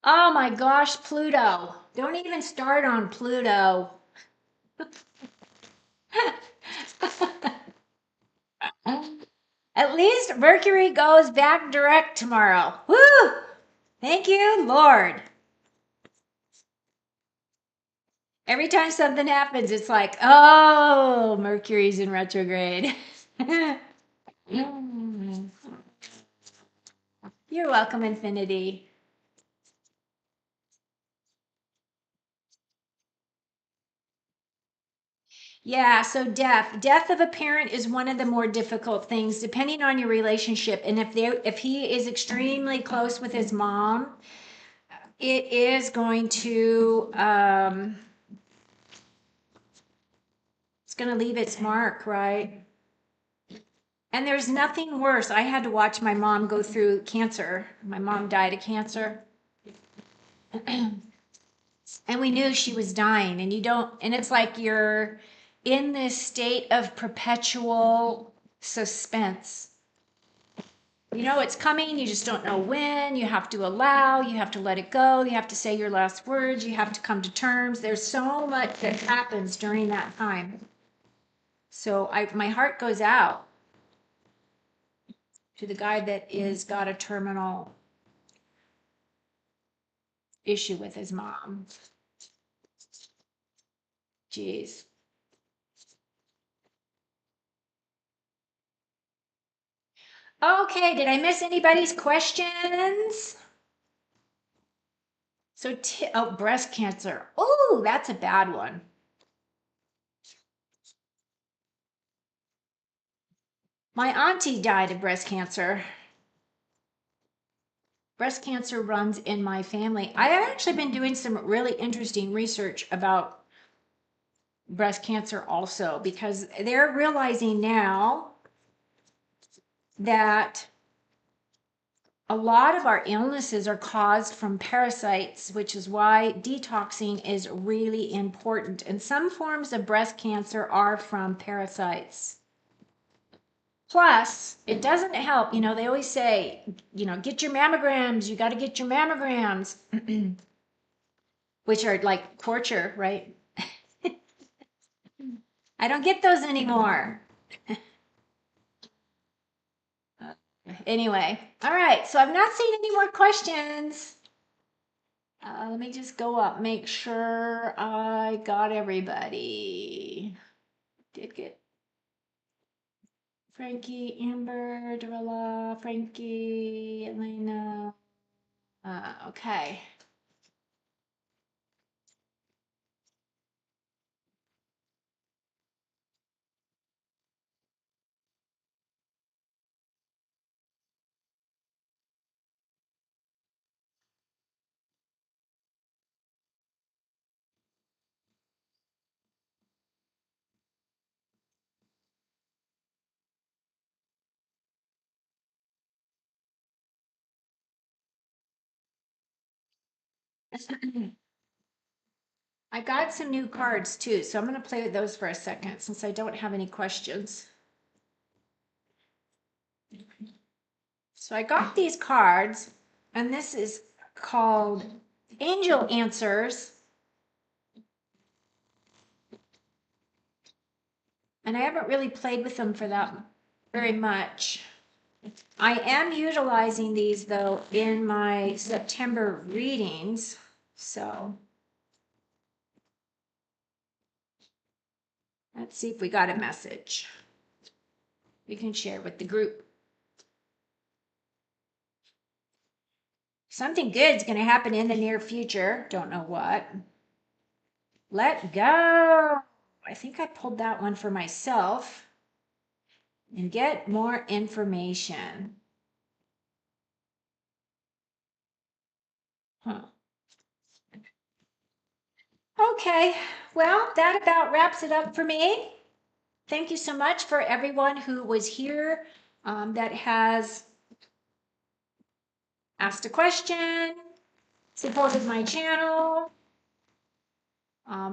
Oh my gosh, Pluto. Don't even start on Pluto. At least Mercury goes back direct tomorrow. Woo! Thank you, Lord. Every time something happens, it's like, oh, Mercury's in retrograde. You're welcome, Infinity. Yeah, so death of a parent is one of the more difficult things depending on your relationship. And if he is extremely close with his mom, it is going to it's going to leave its mark, right? And there's nothing worse. I had to watch my mom go through cancer. My mom died of cancer. And we knew she was dying, and it's like you're in this state of perpetual suspense. You know it's coming, you just don't know when. You have to allow, you have to let it go, you have to say your last words, you have to come to terms. There's so much that happens during that time. So my heart goes out to the guy that is got a terminal issue with his mom. Jeez. Okay, did I miss anybody's questions? So, oh, breast cancer. Oh, that's a bad one. My auntie died of breast cancer. Breast cancer runs in my family. I have actually been doing some really interesting research about breast cancer also because they're realizing now that a lot of our illnesses are caused from parasites, which is why detoxing is really important. And some forms of breast cancer are from parasites. Plus, it doesn't help. They always say, get your mammograms. You got to get your mammograms, which are like torture, right? I don't get those anymore. Anyway, all right. So I've not seen any more questions. Let me just go up, make sure I got everybody. Did get Frankie, Amber, Dorilla, Frankie, Elena. Okay. I got some new cards too, so I'm going to play with those for a second since I don't have any questions. So I got these cards, and this is called Angel Answers. And I haven't really played with them for that very much. I am utilizing these though in my September readings. So let's see if we got a message we can share with the group. Something good is going to happen in the near future. Don't know what. Let go. I think I pulled that one for myself. And get more information. Huh. Okay, well, that about wraps it up for me. Thank you so much for everyone who was here that has asked a question, supported my channel.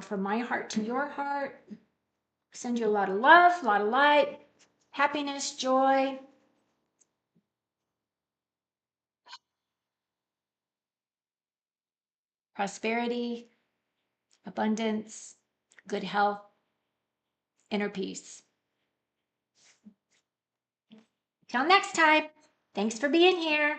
From my heart to your heart, send you a lot of love, a lot of light, happiness, joy. Prosperity, abundance, good health, inner peace. Till next time, thanks for being here.